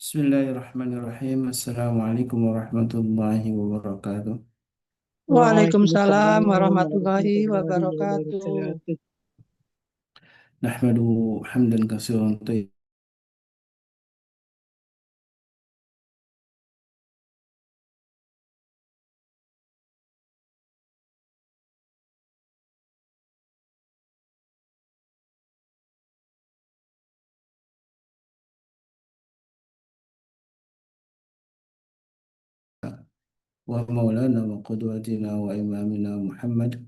Bismillahirrahmanirrahim. Assalamualaikum warahmatullahi wabarakatuh. Waalaikumsalam Waalaikumsalam warahmatullahi warahmatullahi wabarakatuh. wabarakatuh. Nahmadu hamdan katsiran thayyiban wa maulana wa qudwatina wa imamina Muhammad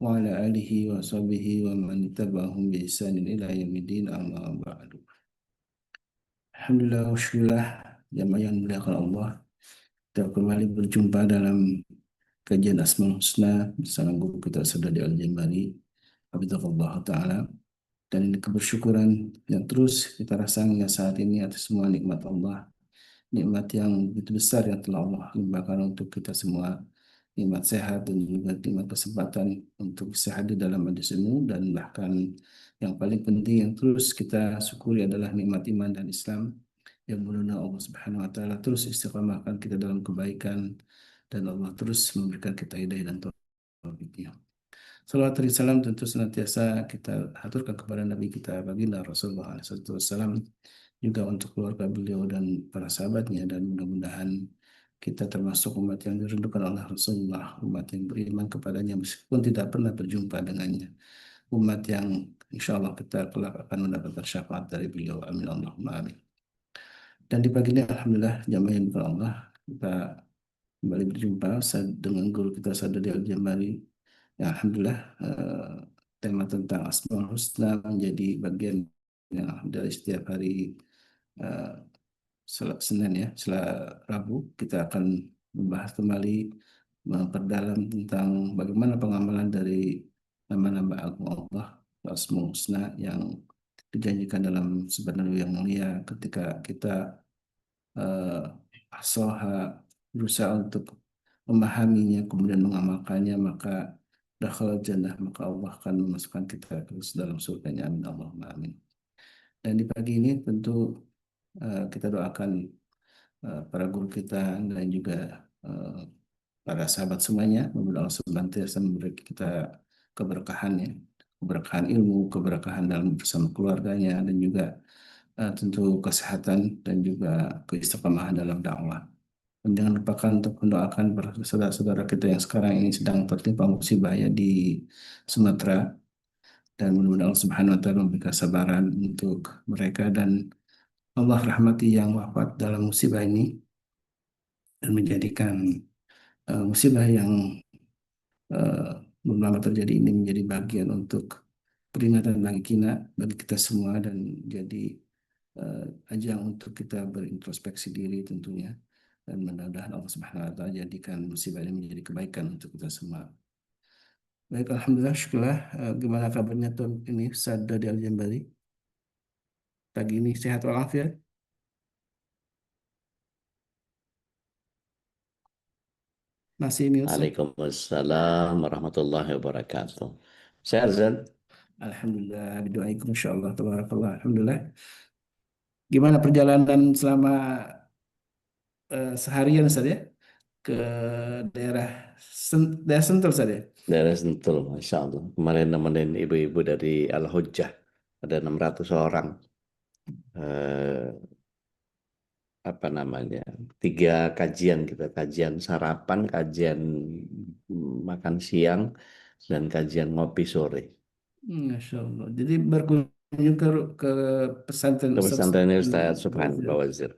wa ala alihi wa sahbihi wa man tabahum bi ihsanin ila yaumiddin amma ba'du. Alhamdulillah wa syukurillah jamaah yang dimuliakan Allah. Kita kembali berjumpa dalam kajian Asmaul Husna bersama guru kita Saudari Al-Jambari Hafizahullah Ta'ala. Dan ini kebersyukuran yang terus kita rasakan saat ini atas semua nikmat Allah, nikmat yang begitu besar yang telah Allah limpahkan untuk kita semua, nikmat sehat dan juga nikmat kesempatan untuk bisa hadir dalam majelis ilmu, dan bahkan yang paling penting yang terus kita syukuri adalah nikmat iman dan Islam yang mudah Allah Subhanahu wa taala terus istiqamahkan kita dalam kebaikan, dan Allah terus memberikan kita hidayah dan taufiknya. Salawat dan salam tentu senantiasa kita haturkan kepada Nabi kita baginda Rasulullah SAW, juga untuk keluarga beliau dan para sahabatnya, dan mudah-mudahan kita termasuk umat yang dirindukan oleh Rasulullah, umat yang beriman kepadanya meskipun tidak pernah berjumpa dengannya, umat yang insya Allah kita kelak akan mendapatkan syafaat dari beliau. Amin Allahumma amin. Dan di pagi ini Alhamdulillah jamaah yang bukan Allah, kita kembali berjumpa dengan guru kita Saudari Al-Jambari. Ya, Alhamdulillah, tema tentang Asmaul Husna menjadi bagian yang dari setiap hari, eh, Senin ya, Rabu kita akan membahas kembali, memperdalam tentang bagaimana pengamalan dari nama-nama agung Allah, Asmaul Husna yang dijanjikan dalam sebenarnya yang mulia. Ketika kita eh, asoha berusaha untuk memahaminya kemudian mengamalkannya, maka dakhala jannah, maka Allah akan memasukkan kita ke dalam surganya. Amin Allahumma amin. Dan di pagi ini tentu kita doakan para guru kita dan juga eh, para sahabat semuanya, mudah Allah senantiasa memberi kita keberkahan ya, keberkahan ilmu, keberkahan dalam bersama keluarganya, dan juga tentu kesehatan dan juga keistiqomahan dalam dakwah. Dan jangan lupakan untuk mendoakan para saudara-saudara kita yang sekarang ini sedang tertimpa musibah ya di Sumatera, dan mudah-mudahan Allah Subhanahu wa taala memberi kesabaran untuk mereka, dan Allah rahmati yang wafat dalam musibah ini, dan menjadikan musibah yang eh, belum lama terjadi ini menjadi bagian untuk peringatan bagi kita semua, dan jadi ajang untuk kita berintrospeksi diri tentunya, dan mudah-mudahan Allah Subhanahu wa taala jadikan musibah ini menjadi kebaikan untuk kita semua. Baik, alhamdulillah, syukurlah. Gimana kabarnya tahun ini Ustaz dari Al-Jambari? Pagi ini sehat walafiat? Masih ini Ustaz? Waalaikumsalam warahmatullahi wabarakatuh. Sehat, Zan? Alhamdulillah, bidoaikum insyaallah, tabarakallah, alhamdulillah. Gimana perjalanan selama seharian Ustaz ya ke daerah daerah Sentul Ustaz ya? Dari Sentul, Masya Allah. Kemarin nemenin ibu-ibu dari Al-Hujjah. Ada 600 orang. Eh, apa namanya? 3 kajian kita. Kajian sarapan, kajian makan siang, dan kajian ngopi sore. Masya Allah. Jadi berkunjung ke pesantren Ke Ustaz pesantren Ustaz Subhan Bawazir. Bawazir.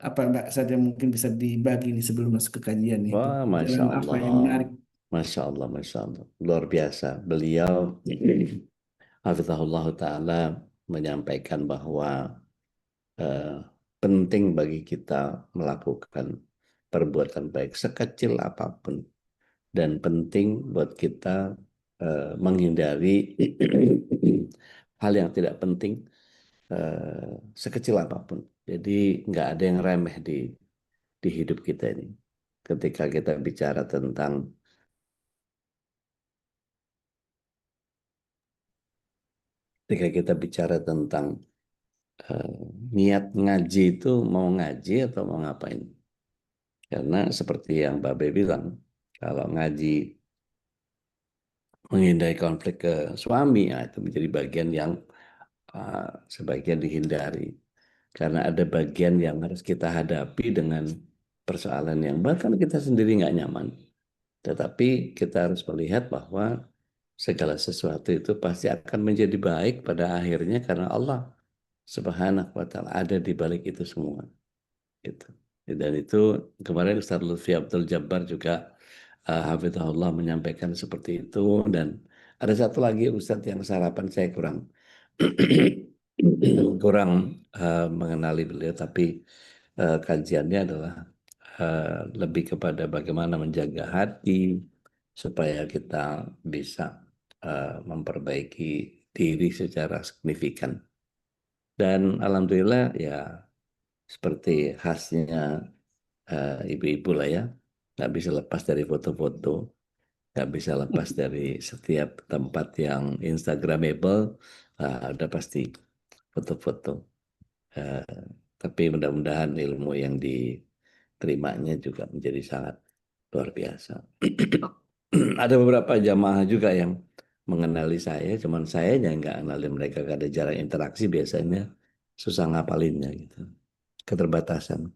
Apa Mbak saja mungkin bisa dibagi nih sebelum masuk ke kajian nih, Wah, Masya perjalanan apa Allah. yang menarik? Masya Allah, Masya Allah. Luar biasa. Beliau Hafizahullah Ta'ala menyampaikan bahwa eh, penting bagi kita melakukan perbuatan baik sekecil apapun, dan penting buat kita menghindari hal yang tidak penting sekecil apapun. Jadi nggak ada yang remeh di hidup kita ini. Ketika kita bicara tentang niat ngaji itu mau ngaji atau mau ngapain? Karena seperti yang Mbak Be bilang, kalau ngaji menghindari konflik ke suami, ya, itu menjadi bagian yang sebaiknya dihindari. Karena ada bagian yang harus kita hadapi dengan persoalan yang bahkan kita sendiri nggak nyaman. Tetapi kita harus melihat bahwa segala sesuatu itu pasti akan menjadi baik pada akhirnya karena Allah Subhanahu wa taala ada di balik itu semua. Gitu. Dan itu kemarin Ustaz Lutfi Abdul Jabbar juga hafizahullah menyampaikan seperti itu, dan ada satu lagi Ustadz yang sarapan saya kurang kurang mengenali beliau, tapi kajiannya adalah lebih kepada bagaimana menjaga hati supaya kita bisa memperbaiki diri secara signifikan. Dan alhamdulillah ya seperti khasnya ibu-ibu lah ya, nggak bisa lepas dari foto-foto, nggak bisa lepas dari setiap tempat yang Instagramable, ada pasti foto-foto. Eh, tapi mudah-mudahan ilmu yang diterimanya juga menjadi sangat luar biasa. Ada beberapa jamaah juga yang mengenali saya, cuman saya yang nggak kenali mereka karena ada jarang interaksi, biasanya susah ngapalinnya gitu. Keterbatasan.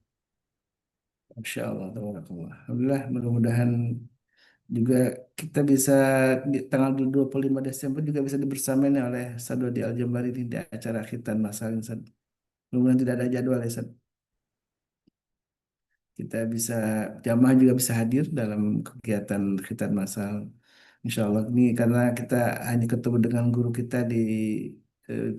Masya Allah, tabarakallah. Alhamdulillah, mudah-mudahan juga kita bisa di tanggal 25 Desember juga bisa dibersamai oleh Sadwadi Al-Jambari di acara khitan masal. Mudah-mudahan tidak ada jadwal ya, Sad. Kita bisa jamaah juga bisa hadir dalam kegiatan khitan masal. Insya Allah ini karena kita hanya ketemu dengan guru kita di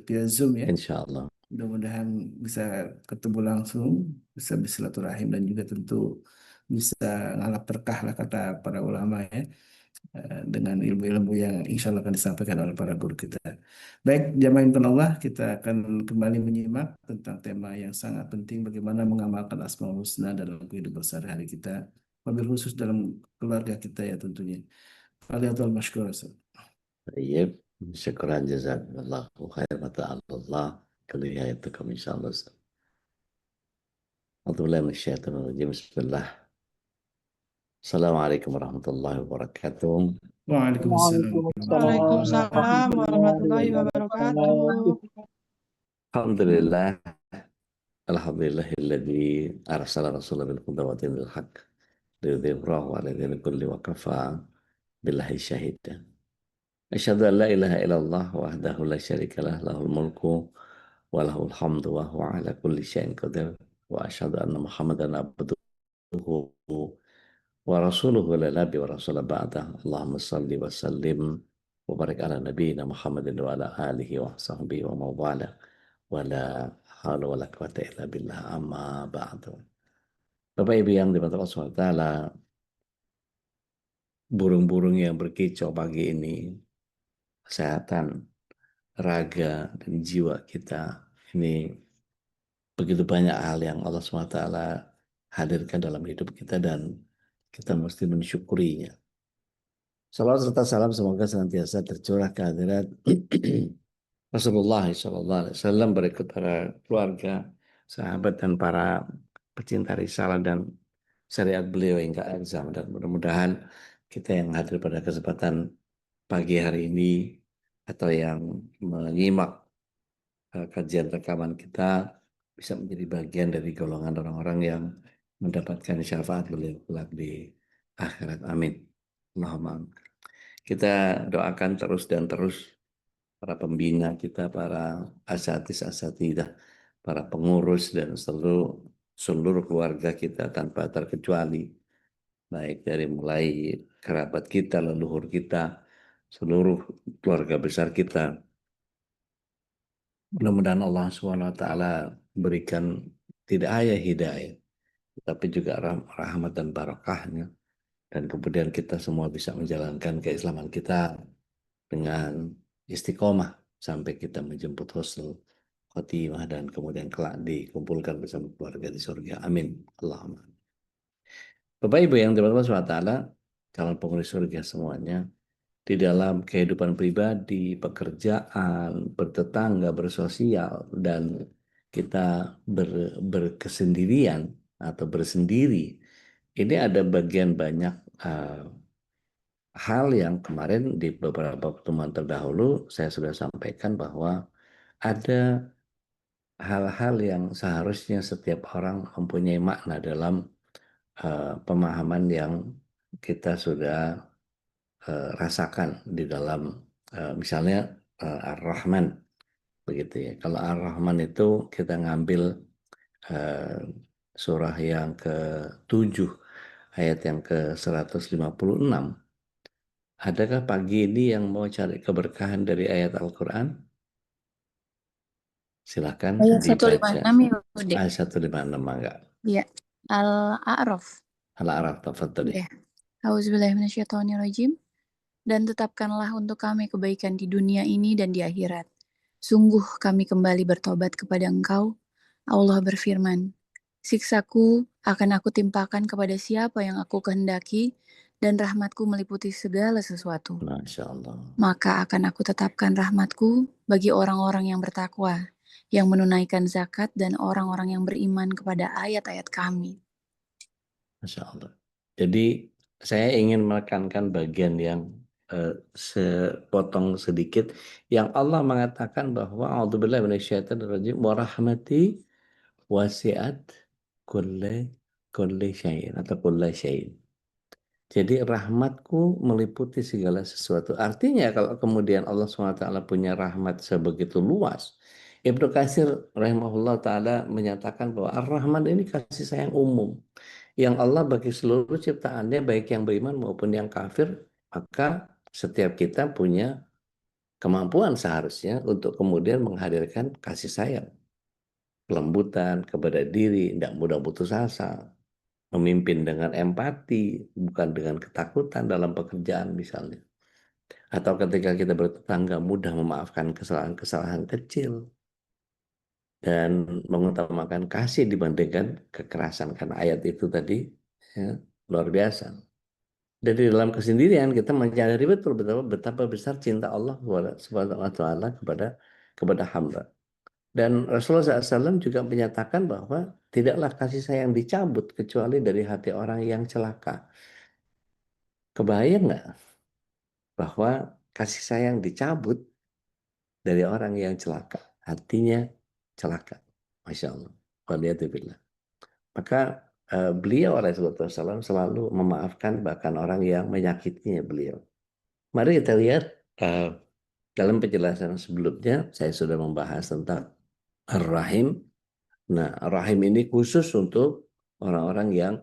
via Zoom ya. Insya Allah. Mudah-mudahan bisa ketemu langsung, bisa bersilaturahim dan juga tentu bisa ngalap berkah lah kata para ulama ya, dengan ilmu-ilmu yang insya Allah akan disampaikan oleh para guru kita. Baik, jamaah yang Allah, kita akan kembali menyimak tentang tema yang sangat penting, bagaimana mengamalkan Asmaul Husna dalam kehidupan sehari-hari kita, wabil khusus dalam keluarga kita ya tentunya. Faliyatul masykur. Baik, syukuran jazakallahu khair wa ta'ala Allah kelihayatukum insyaallah. Alhamdulillah minasyaitonir rajim. Bismillah. Assalamualaikum warahmatullahi wabarakatuh. Waalaikumsalam warahmatullahi Waalaikumsalam warahmatullahi wabarakatuh. Alhamdulillah. Alhamdulillahilladzi arsala rasulahu bil huda wa dinil haqq liyudhhirahu 'ala dini kulli wa kafa billahi syahida. Asyhadu an la ilaha illallah wahdahu la syarika lah, lahul mulku wa lahul hamdu wa huwa 'ala kulli syai'in qadir, wa asyhadu anna Muhammadan abduhu wa rasuluhu la nabi wa rasul ba'da. Allahumma salli wa sallim wa barik ala nabiyyina Muhammadin wa ala alihi wa sahbihi wa mawala wa la haula wa la quwata illa billah, amma ba'du. Bapak Ibu yang dimuliakan Allah Subhanahu wa taala, burung-burung yang berkicau pagi ini, kesehatan raga dan jiwa kita ini, begitu banyak hal yang Allah SWT hadirkan dalam hidup kita dan kita mesti mensyukurinya. Salawat serta salam semoga senantiasa tercurah kehadirat Rasulullah SAW, berikut para keluarga, sahabat, dan para pecinta risalah dan syariat beliau hingga akhir zaman. Dan mudah-mudahan kita yang hadir pada kesempatan pagi hari ini atau yang menyimak kajian rekaman kita bisa menjadi bagian dari golongan orang-orang yang mendapatkan syafaat beliau kelak di akhirat. Amin. Allahumma amin. Kita doakan terus dan terus para pembina kita, para asatidah, para pengurus, dan seluruh keluarga kita tanpa terkecuali, baik dari mulai kerabat kita, leluhur kita, seluruh keluarga besar kita. Mudah-mudahan Allah SWT berikan tidak hanya hidayah, tapi juga rahmat dan barakahnya. Dan kemudian kita semua bisa menjalankan keislaman kita dengan istiqomah sampai kita menjemput husnul khotimah dan kemudian kelak dikumpulkan bersama keluarga di surga. Amin. Allahumma. Bapak Ibu yang dimuliakan Allah SWT, calon penghuni surga semuanya, di dalam kehidupan pribadi, pekerjaan, bertetangga, bersosial, dan kita berkesendirian atau bersendiri, ini ada bagian banyak hal yang kemarin di beberapa pertemuan terdahulu saya sudah sampaikan bahwa ada hal-hal yang seharusnya setiap orang mempunyai makna dalam pemahaman yang kita sudah rasakan di dalam misalnya Ar-Rahman begitu ya. Kalau Ar-Rahman itu kita ngambil surah yang ke-7 ayat yang ke-156. Adakah pagi ini yang mau cari keberkahan dari ayat Al-Quran? Silahkan Ayat dibaca. 156 ya, Bude. Ayat 156 enggak? Iya. Al-A'raf. Al-A'raf, tafadhali. Ya. Auzubillahiminasyaitonirrajim. Dan tetapkanlah untuk kami kebaikan di dunia ini dan di akhirat. Sungguh kami kembali bertobat kepada Engkau. Allah berfirman, siksaku akan aku timpakan kepada siapa yang aku kehendaki, dan rahmatku meliputi segala sesuatu. Masya Allah. Maka akan aku tetapkan rahmatku bagi orang-orang yang bertakwa, yang menunaikan zakat, dan orang-orang yang beriman kepada ayat-ayat kami. Masya Allah. Jadi saya ingin menekankan bagian yang sepotong sedikit yang Allah mengatakan bahwa a'udzubillahi minasyaitonirrajim wa rahmati wasi'at kulli syai'in atau kulli syai'in. Jadi rahmatku meliputi segala sesuatu. Artinya kalau kemudian Allah SWT punya rahmat sebegitu luas, Ibnu Katsir rahimahullah ta'ala menyatakan bahwa Ar-Rahman ini kasih sayang umum. Yang Allah bagi seluruh ciptaannya, baik yang beriman maupun yang kafir, maka setiap kita punya kemampuan seharusnya untuk kemudian menghadirkan kasih sayang. Kelembutan kepada diri, tidak mudah putus asa, memimpin dengan empati, bukan dengan ketakutan dalam pekerjaan misalnya. Atau ketika kita bertetangga mudah memaafkan kesalahan-kesalahan kecil. Dan mengutamakan kasih dibandingkan kekerasan. Karena ayat itu tadi ya, luar biasa. Dan di dalam kesendirian kita menyadari betul betapa besar cinta Allah Subhanahu wa taala kepada hamba. Dan Rasulullah SAW juga menyatakan bahwa tidaklah kasih sayang dicabut kecuali dari hati orang yang celaka. Kebayang nggak bahwa kasih sayang dicabut dari orang yang celaka, hatinya celaka, masya Allah. Waliyadzubillah. Maka beliau Rasulullah SAW selalu memaafkan bahkan orang yang menyakitinya beliau. Mari kita lihat dalam penjelasan sebelumnya saya sudah membahas tentang Ar-Rahim. Nah, Ar-Rahim ini khusus untuk orang-orang yang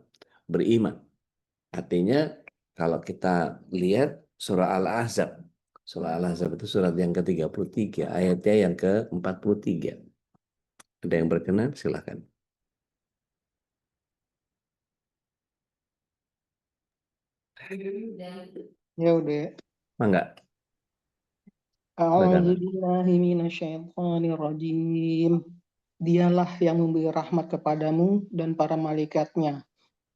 beriman. Artinya kalau kita lihat surah Al-Ahzab. Surah Al-Ahzab itu surat yang ke-33, ayatnya yang ke-43. Ada yang berkenan? Silakan. Ya udah. Mangga. A'udzubillahiminasyaitonirrajim. Dialah yang memberi rahmat kepadamu dan para malaikatnya,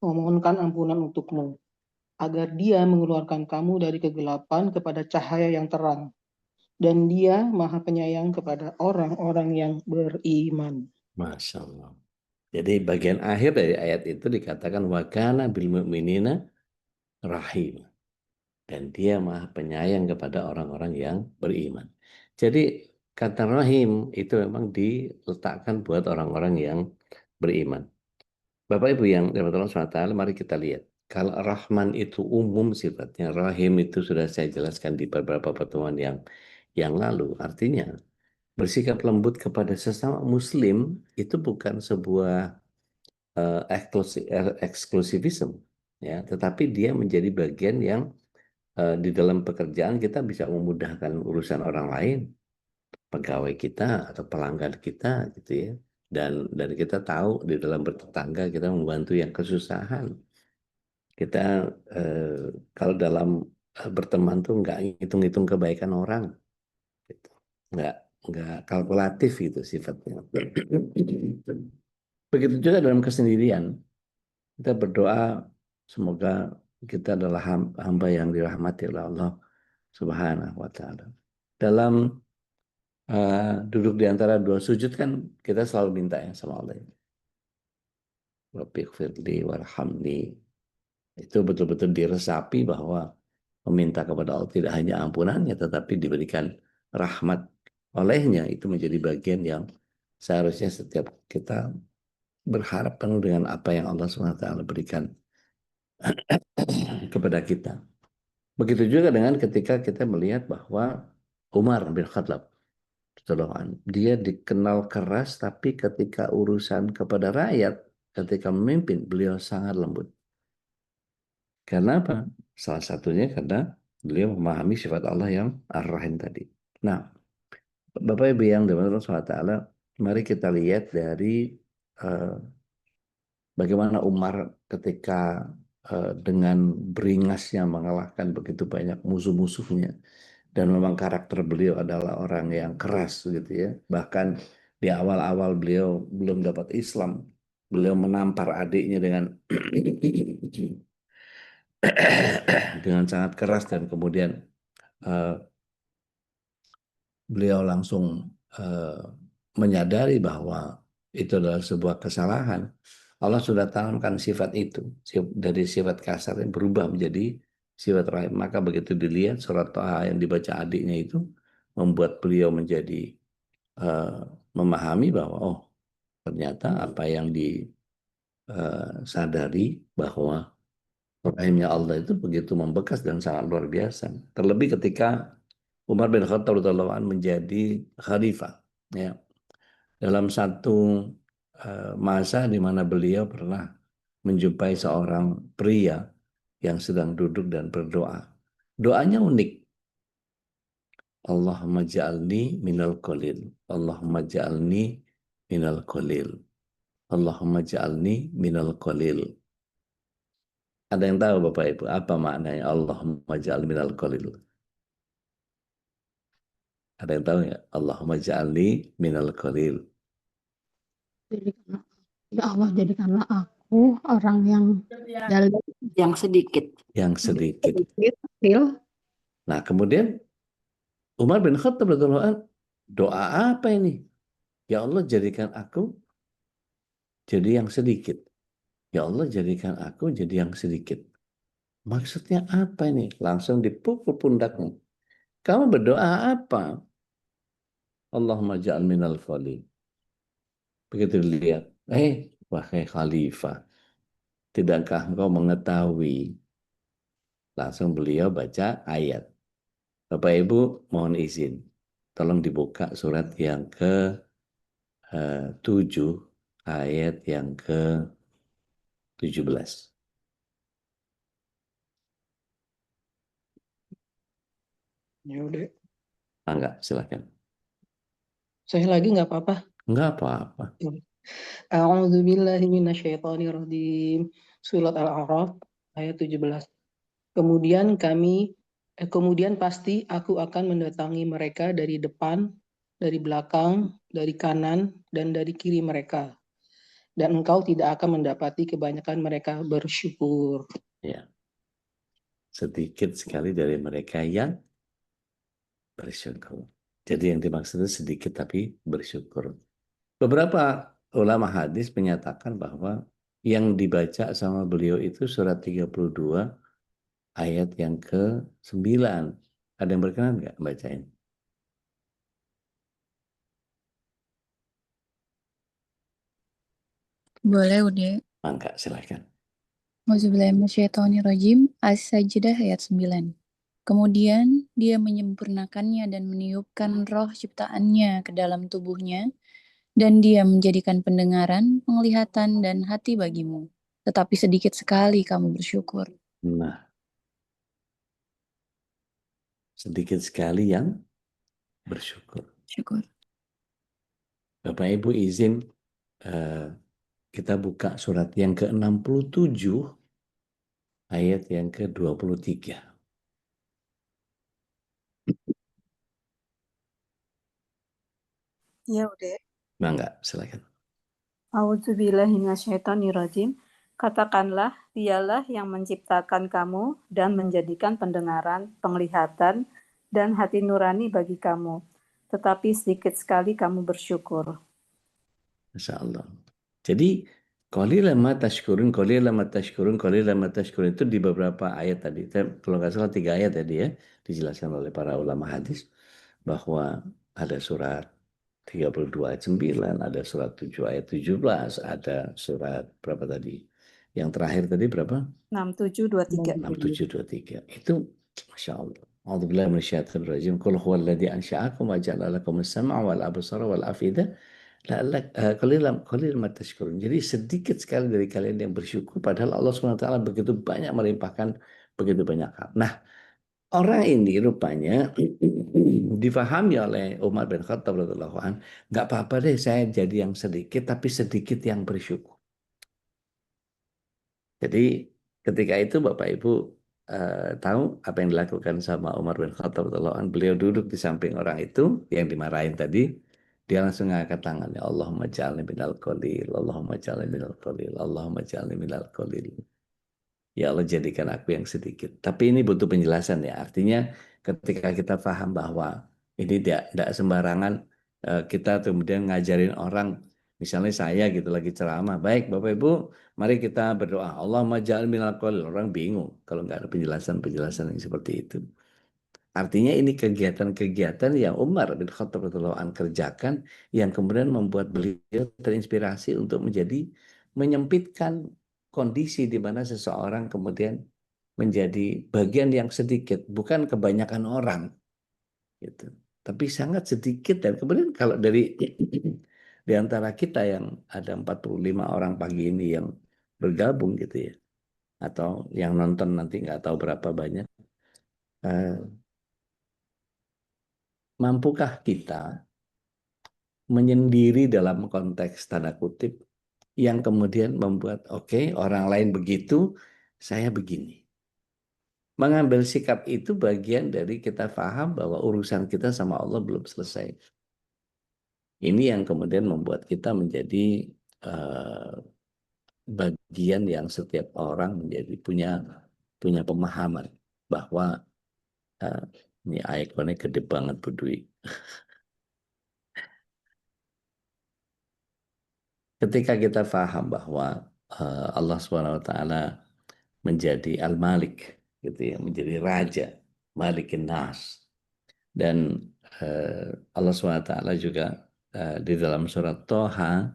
memohonkan ampunan untukmu, agar dia mengeluarkan kamu dari kegelapan kepada cahaya yang terang. Dan dia maha penyayang kepada orang-orang yang beriman. Masya Allah. Jadi bagian akhir dari ayat itu dikatakan wa kana bil mu'minina rahim. Dan dia maha penyayang kepada orang-orang yang beriman. Jadi kata rahim itu memang diletakkan buat orang-orang yang beriman. Bapak Ibu yang dirahmati Allah SWT, mari kita lihat. Kalau Rahman itu umum sifatnya, Rahim itu sudah saya jelaskan di beberapa pertemuan yang lalu. Artinya bersikap lembut kepada sesama Muslim itu bukan sebuah eksklusivisme, ya, tetapi dia menjadi bagian yang di dalam pekerjaan kita bisa memudahkan urusan orang lain, pegawai kita atau pelanggan kita gitu ya. Dan kita tahu di dalam bertetangga kita membantu yang kesusahan. Kita kalau dalam berteman tuh nggak ngitung-ngitung kebaikan orang, gitu. Nggak kalkulatif gitu sifatnya. Begitu juga dalam kesendirian. Kita berdoa semoga kita adalah hamba yang dirahmati oleh Allah Subhanahu wa taala. Dalam duduk di antara dua sujud kan kita selalu minta yang sama Allah. Rabbighfirli warhamni. Itu betul-betul diresapi bahwa meminta kepada Allah tidak hanya ampunannya tetapi diberikan rahmat olehnya. Itu menjadi bagian yang seharusnya setiap kita berharap penuh dengan apa yang Allah SWT berikan kepada kita. Begitu juga dengan ketika kita melihat bahwa Umar bin Khattab, dia dikenal keras, tapi ketika urusan kepada rakyat, ketika memimpin, beliau sangat lembut. Karena apa? Salah satunya karena beliau memahami sifat Allah yang Ar-Rahim tadi. Nah, Bapak Ibu yang dirahmati Allah SWT, mari kita lihat dari bagaimana Umar ketika dengan beringasnya mengalahkan begitu banyak musuh-musuhnya. Dan memang karakter beliau adalah orang yang keras gitu ya. Bahkan di awal-awal beliau belum dapat Islam, beliau menampar adiknya dengan dengan sangat keras dan kemudian beliau langsung menyadari bahwa itu adalah sebuah kesalahan. Allah sudah tanamkan sifat itu dari sifat kasar yang berubah menjadi sifat rahim. Maka begitu dilihat surat Thaha yang dibaca adiknya itu membuat beliau menjadi memahami bahwa oh ternyata apa yang disadari bahwa rahimnya Allah itu begitu membekas dan sangat luar biasa. Terlebih ketika Umar bin Khattab radhiyallahu anhu menjadi khalifah. Ya. Dalam satu masa di mana beliau pernah menjumpai seorang pria yang sedang duduk dan berdoa. Doanya unik. Allahumma ja'alni minal qalil. Allahumma ja'alni minal qalil. Allahumma ja'alni minal qalil. Ada yang tahu Bapak Ibu apa maknanya Allahumma ja'alni minal qalil? Ada yang tahu nggak? Allahumma ja'alni minal qalil. Jadikanlah, ya Allah, jadikanlah aku orang yang dalam yang sedikit. Yang sedikit. Kecil. Nah, kemudian Umar bin Khattab radhiyallahu anhu, doa apa ini? Ya Allah, jadikan aku jadi yang sedikit. Ya Allah, jadikan aku jadi yang sedikit. Maksudnya apa ini? Langsung dipukul pundaknya. Kamu berdoa apa? Allahumma ja'al minal qalil. Begitu dilihat, wahai khalifah, tidakkah engkau mengetahui? Langsung beliau baca ayat. Bapak Ibu mohon izin, tolong dibuka surat yang ke-7 ayat yang ke-17. Ya udah, Enggak, silakan. saya lagi nggak apa-apa. Enggak apa-apa. A'udzu billahi minasyaitonir rajim. Surat Al-A'raf ayat 17. Kemudian pasti aku akan mendatangi mereka dari depan, dari belakang, dari kanan, dan dari kiri mereka. Dan engkau tidak akan mendapati kebanyakan mereka bersyukur. Ya. Sedikit sekali dari mereka yang bersyukur. Jadi yang dimaksud itu sedikit tapi bersyukur. Beberapa ulama hadis menyatakan bahwa yang dibaca sama beliau itu surat 32 ayat yang ke-9. Ada yang berkenan nggak bacain? Boleh, Ude. Mangga, silakan. Auzubillahiminasyaitonirrajim. As-Sajdah ayat 9. Kemudian dia menyempurnakannya dan meniupkan roh ciptaannya ke dalam tubuhnya, dan dia menjadikan pendengaran, penglihatan, dan hati bagimu. Tetapi sedikit sekali kamu bersyukur. Nah, sedikit sekali yang bersyukur. Syukur. Bapak Ibu izin kita buka surat yang ke-67 ayat yang ke-23. Ya udah. Mangga, silakan. A'udzubillahiminasyaitonirrajim. Katakanlah, dialah yang menciptakan kamu dan menjadikan pendengaran, penglihatan, dan hati nurani bagi kamu. tetapi sedikit sekali kamu bersyukur. Masya Allah. Jadi qalilan ma tashkurun, qalilan ma tashkurun, qalilan ma tashkurun itu di beberapa ayat tadi. Kalau nggak salah 3 ayat tadi ya, dijelaskan oleh para ulama hadis bahwa ada surat 32 ayat 9, ada surat 7 ayat 17, ada surat berapa tadi? Yang terakhir tadi berapa? 6723. 6723. Itu Masya Allah. A'udzubillahi minasyaitonir rajim. Qul huwallazi ansha'akum wa ja'ala lakumus sam'a wal absara wal afida. Qalilan ma tashkurun. Jadi sedikit sekali dari kalian yang bersyukur padahal Allah SWT begitu banyak melimpahkan begitu banyak hal. Nah, orang ini rupanya difahami oleh Umar bin Khattab radhiyallahu anhu, nggak apa-apa deh saya jadi yang sedikit tapi sedikit yang bersyukur. Jadi ketika itu Bapak Ibu tahu apa yang dilakukan sama Umar bin Khattab radhiyallahu anhu. Beliau duduk di samping orang itu yang dimarahin tadi. Dia langsung ngangkat tangannya. Allahumma ja'alni minal qalil. Allahumma ja'alni minal qalil. Allahumma ja'alni minal qalil. Ya Allah jadikan aku yang sedikit. Tapi ini butuh penjelasan ya. Artinya ketika kita paham bahwa ini tidak sembarangan kita kemudian ngajarin orang. Misalnya saya gitu lagi ceramah. Baik Bapak Ibu, mari kita berdoa. Allahumma ja'alni minal qalil. Orang bingung kalau nggak ada penjelasan-penjelasan yang seperti itu. Artinya ini kegiatan-kegiatan yang Umar bin Khattab radhiyallahu anhu kerjakan yang kemudian membuat beliau terinspirasi untuk menyempitkan kondisi di mana seseorang kemudian menjadi bagian yang sedikit, bukan kebanyakan orang gitu. Tapi sangat sedikit dan kemudian kalau dari di antara kita yang ada 45 orang pagi ini yang bergabung gitu ya atau yang nonton nanti nggak tahu berapa banyak mampukah kita menyendiri dalam konteks tanda kutip yang kemudian membuat oke, orang lain begitu, saya begini. Mengambil sikap itu bagian dari kita paham bahwa urusan kita sama Allah belum selesai. Ini yang kemudian membuat kita menjadi bagian yang setiap orang menjadi punya pemahaman bahwa ini ikonnya gede banget Bu Dwi. Ketika kita paham bahwa Allah SWT menjadi Al-Malik, gitu ya, menjadi Raja, Malikin Nas. Dan Allah SWT juga di dalam surat Toha,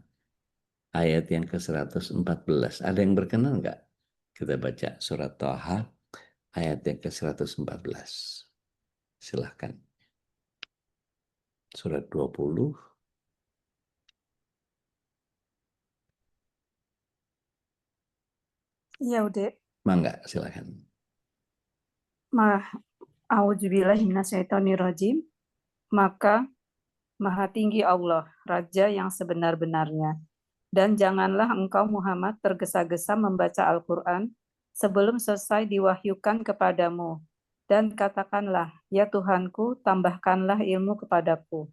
ayat yang ke-114. Ada yang berkenan nggak? Kita baca surat Toha, ayat yang ke-114. Silahkan. Surat 20. Iya, Ude. Mangga, silahkan. A'udzubillahi minasyaitonirrajim. Maka Maha Tinggi Allah, Raja yang sebenar-benarnya. Dan janganlah engkau Muhammad tergesa-gesa membaca Al-Quran sebelum selesai diwahyukan kepadamu. Dan katakanlah, ya Tuhanku, tambahkanlah ilmu kepadaku.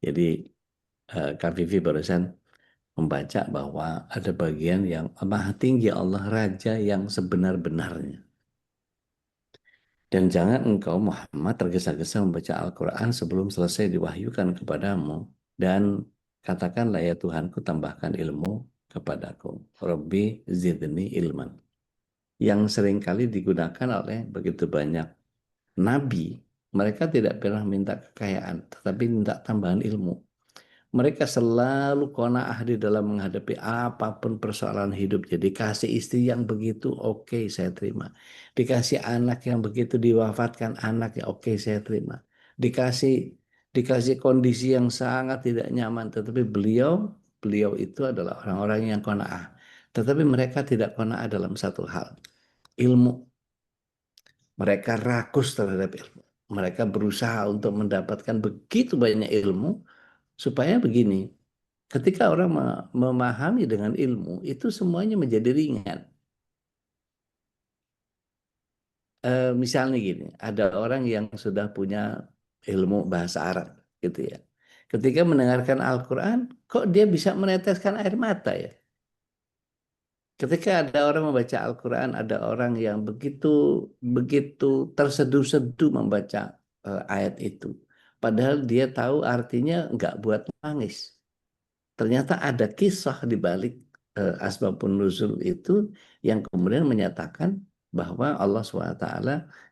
Jadi Kak Vivi barusan membaca bahwa ada bagian yang Maha Tinggi Allah, Raja yang sebenar-benarnya. Dan jangan engkau Muhammad tergesa-gesa membaca Al-Quran sebelum selesai diwahyukan kepadamu. Dan katakanlah ya Tuhanku tambahkan ilmu kepadaku. Rabbi zidni ilman. Yang seringkali digunakan oleh begitu banyak nabi. Mereka tidak pernah minta kekayaan, tetapi minta tambahan ilmu. Mereka selalu qanaah di dalam menghadapi apapun persoalan hidup. Jadi dikasih istri yang begitu, oke, saya terima. Dikasih anak yang begitu diwafatkan anaknya, oke, saya terima. Dikasih kondisi yang sangat tidak nyaman, tetapi beliau itu adalah orang-orang yang qanaah. Tetapi mereka tidak qanaah dalam satu hal, ilmu. Mereka rakus terhadap ilmu. Mereka berusaha untuk mendapatkan begitu banyak ilmu supaya begini, ketika orang memahami dengan ilmu, itu semuanya menjadi ringan. Misalnya gini, ada orang yang sudah punya ilmu bahasa Arab, gitu ya. Ketika mendengarkan Al-Quran, kok dia bisa meneteskan air mata ya? Ketika ada orang membaca Al-Quran, ada orang yang begitu terseduh-seduh membaca ayat itu. padahal dia tahu artinya nggak buat nangis. Ternyata ada kisah di balik asbabun nuzul itu yang kemudian menyatakan bahwa Allah SWT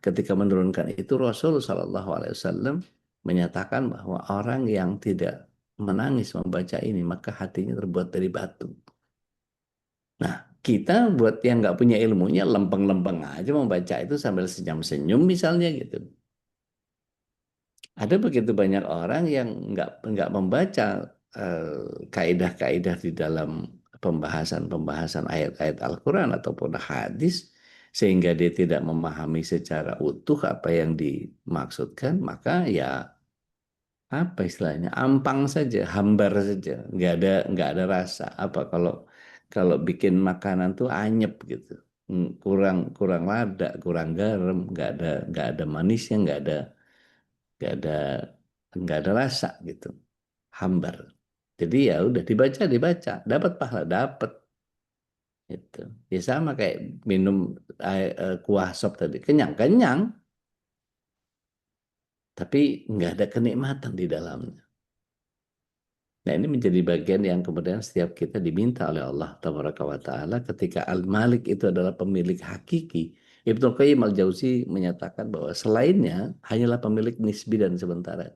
ketika menurunkan itu, Rasul SAW menyatakan bahwa orang yang tidak menangis membaca ini maka hatinya terbuat dari batu. Nah, kita buat yang nggak punya ilmunya lempeng-lempeng aja membaca itu sambil senyum-senyum misalnya gitu. Ada begitu banyak orang yang nggak membaca kaidah-kaidah di dalam pembahasan ayat-ayat Al-Quran ataupun hadis, sehingga dia tidak memahami secara utuh apa yang dimaksudkan, maka ya apa istilahnya, ampang saja, hambar saja, nggak ada rasa. Apa kalau bikin makanan tuh anyep gitu, kurang kurang lada, kurang garam, nggak ada manisnya, nggak ada nggak ada rasa gitu, hambar. Jadi ya udah dibaca, dapat pahala, dapat itu. Ya sama kayak minum kuah sop tadi, kenyang, tapi nggak ada kenikmatan di dalamnya. Nah, ini menjadi bagian yang kemudian setiap kita diminta oleh Allah Tabaraka wa Ta'ala ketika Al-Malik itu adalah pemilik hakiki. Ibnu Qayyim Al-Jauzi menyatakan bahwa selainnya hanyalah pemilik nisbi dan sementara.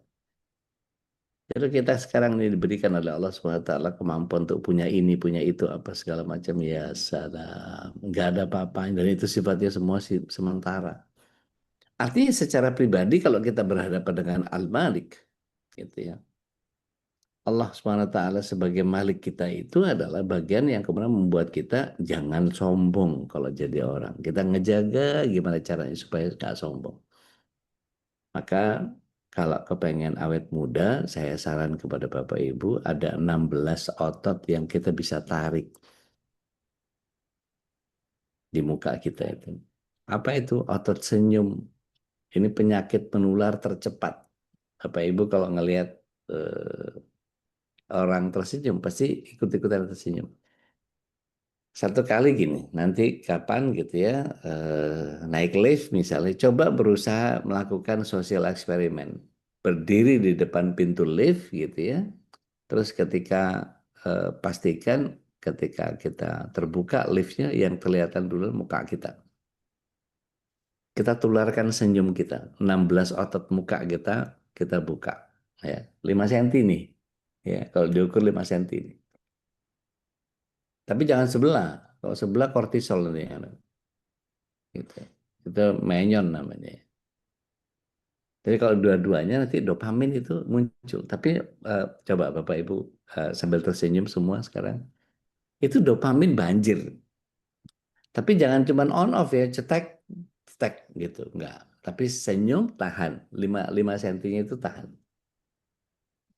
Jadi kita sekarang ini diberikan oleh Allah SWT kemampuan untuk punya ini, punya itu, apa segala macam. Ya salam. Nggak ada apa-apanya. Dan itu sifatnya semua sementara. Artinya secara pribadi kalau kita berhadapan dengan Al-Malik, gitu ya, Allah SWT sebagai Malik kita itu adalah bagian yang kemudian membuat kita jangan sombong kalau jadi orang. Kita ngejaga gimana caranya supaya nggak sombong. Maka kalau kepengen awet muda, saya saran kepada Bapak Ibu, ada 16 otot yang kita bisa tarik di muka kita itu. Apa itu? Otot senyum. Ini penyakit menular tercepat. Bapak Ibu kalau ngelihat orang tersenyum, pasti ikut-ikutan tersenyum. Satu kali gini, nanti kapan gitu ya, naik lift misalnya, coba berusaha melakukan sosial eksperimen. Berdiri di depan pintu lift gitu ya, terus ketika pastikan ketika kita terbuka liftnya yang kelihatan dulu muka kita. Kita tularkan senyum kita, 16 otot muka kita buka. Ya, 5 cm nih. Ya, kalau diukur 5 cm nih. Tapi jangan sebelah. Kalau sebelah kortisol nih. Gitu. Itu menyon namanya. Jadi kalau dua-duanya nanti dopamin itu muncul. Tapi coba Bapak Ibu sambil tersenyum semua sekarang. Itu dopamin banjir. Tapi jangan cuma on off ya, cetek gitu. Enggak. Tapi senyum tahan. 5 cm itu tahan.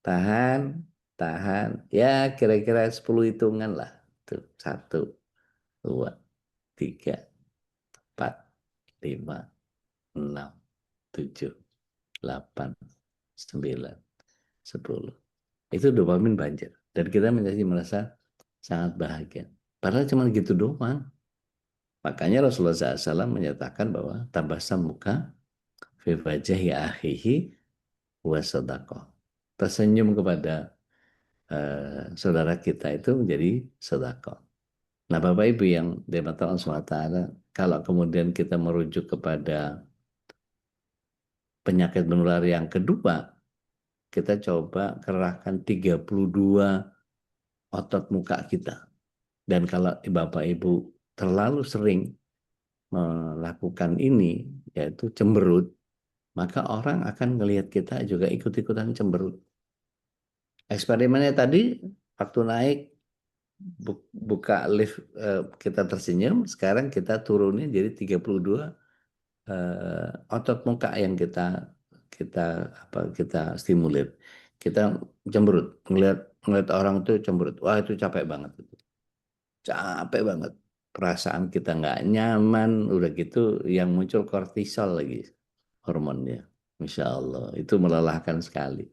Tahan. Ya kira-kira 10 hitungan lah. Tuh, 1, 2, 3, 4, 5, 6, 7, 8, 9, 10. Itu dopamin banjir. Dan kita menjadi merasa sangat bahagia. Padahal cuma gitu doang. Makanya Rasulullah SAW menyatakan bahwa tabasam muka fi wajhi akhihi wa sadaqah. Tersenyum kepada saudara kita itu menjadi sedekah. Nah, Bapak Ibu yang dirahmati Allah SWT, kalau kemudian kita merujuk kepada penyakit menular yang kedua, kita coba kerahkan 32 otot muka kita. Dan kalau Bapak Ibu terlalu sering melakukan ini, yaitu cemberut, maka orang akan melihat kita juga ikut-ikutan cemberut. Eksperimennya tadi, waktu naik, buka lift kita tersenyum, sekarang kita turunin jadi 32 otot muka yang kita stimulir. Kita cemberut, ngelihat orang tuh cemberut. Wah, itu capek banget. Capek banget. Perasaan kita nggak nyaman, udah gitu yang muncul kortisol lagi hormonnya. Masya Allah, itu melelahkan sekali.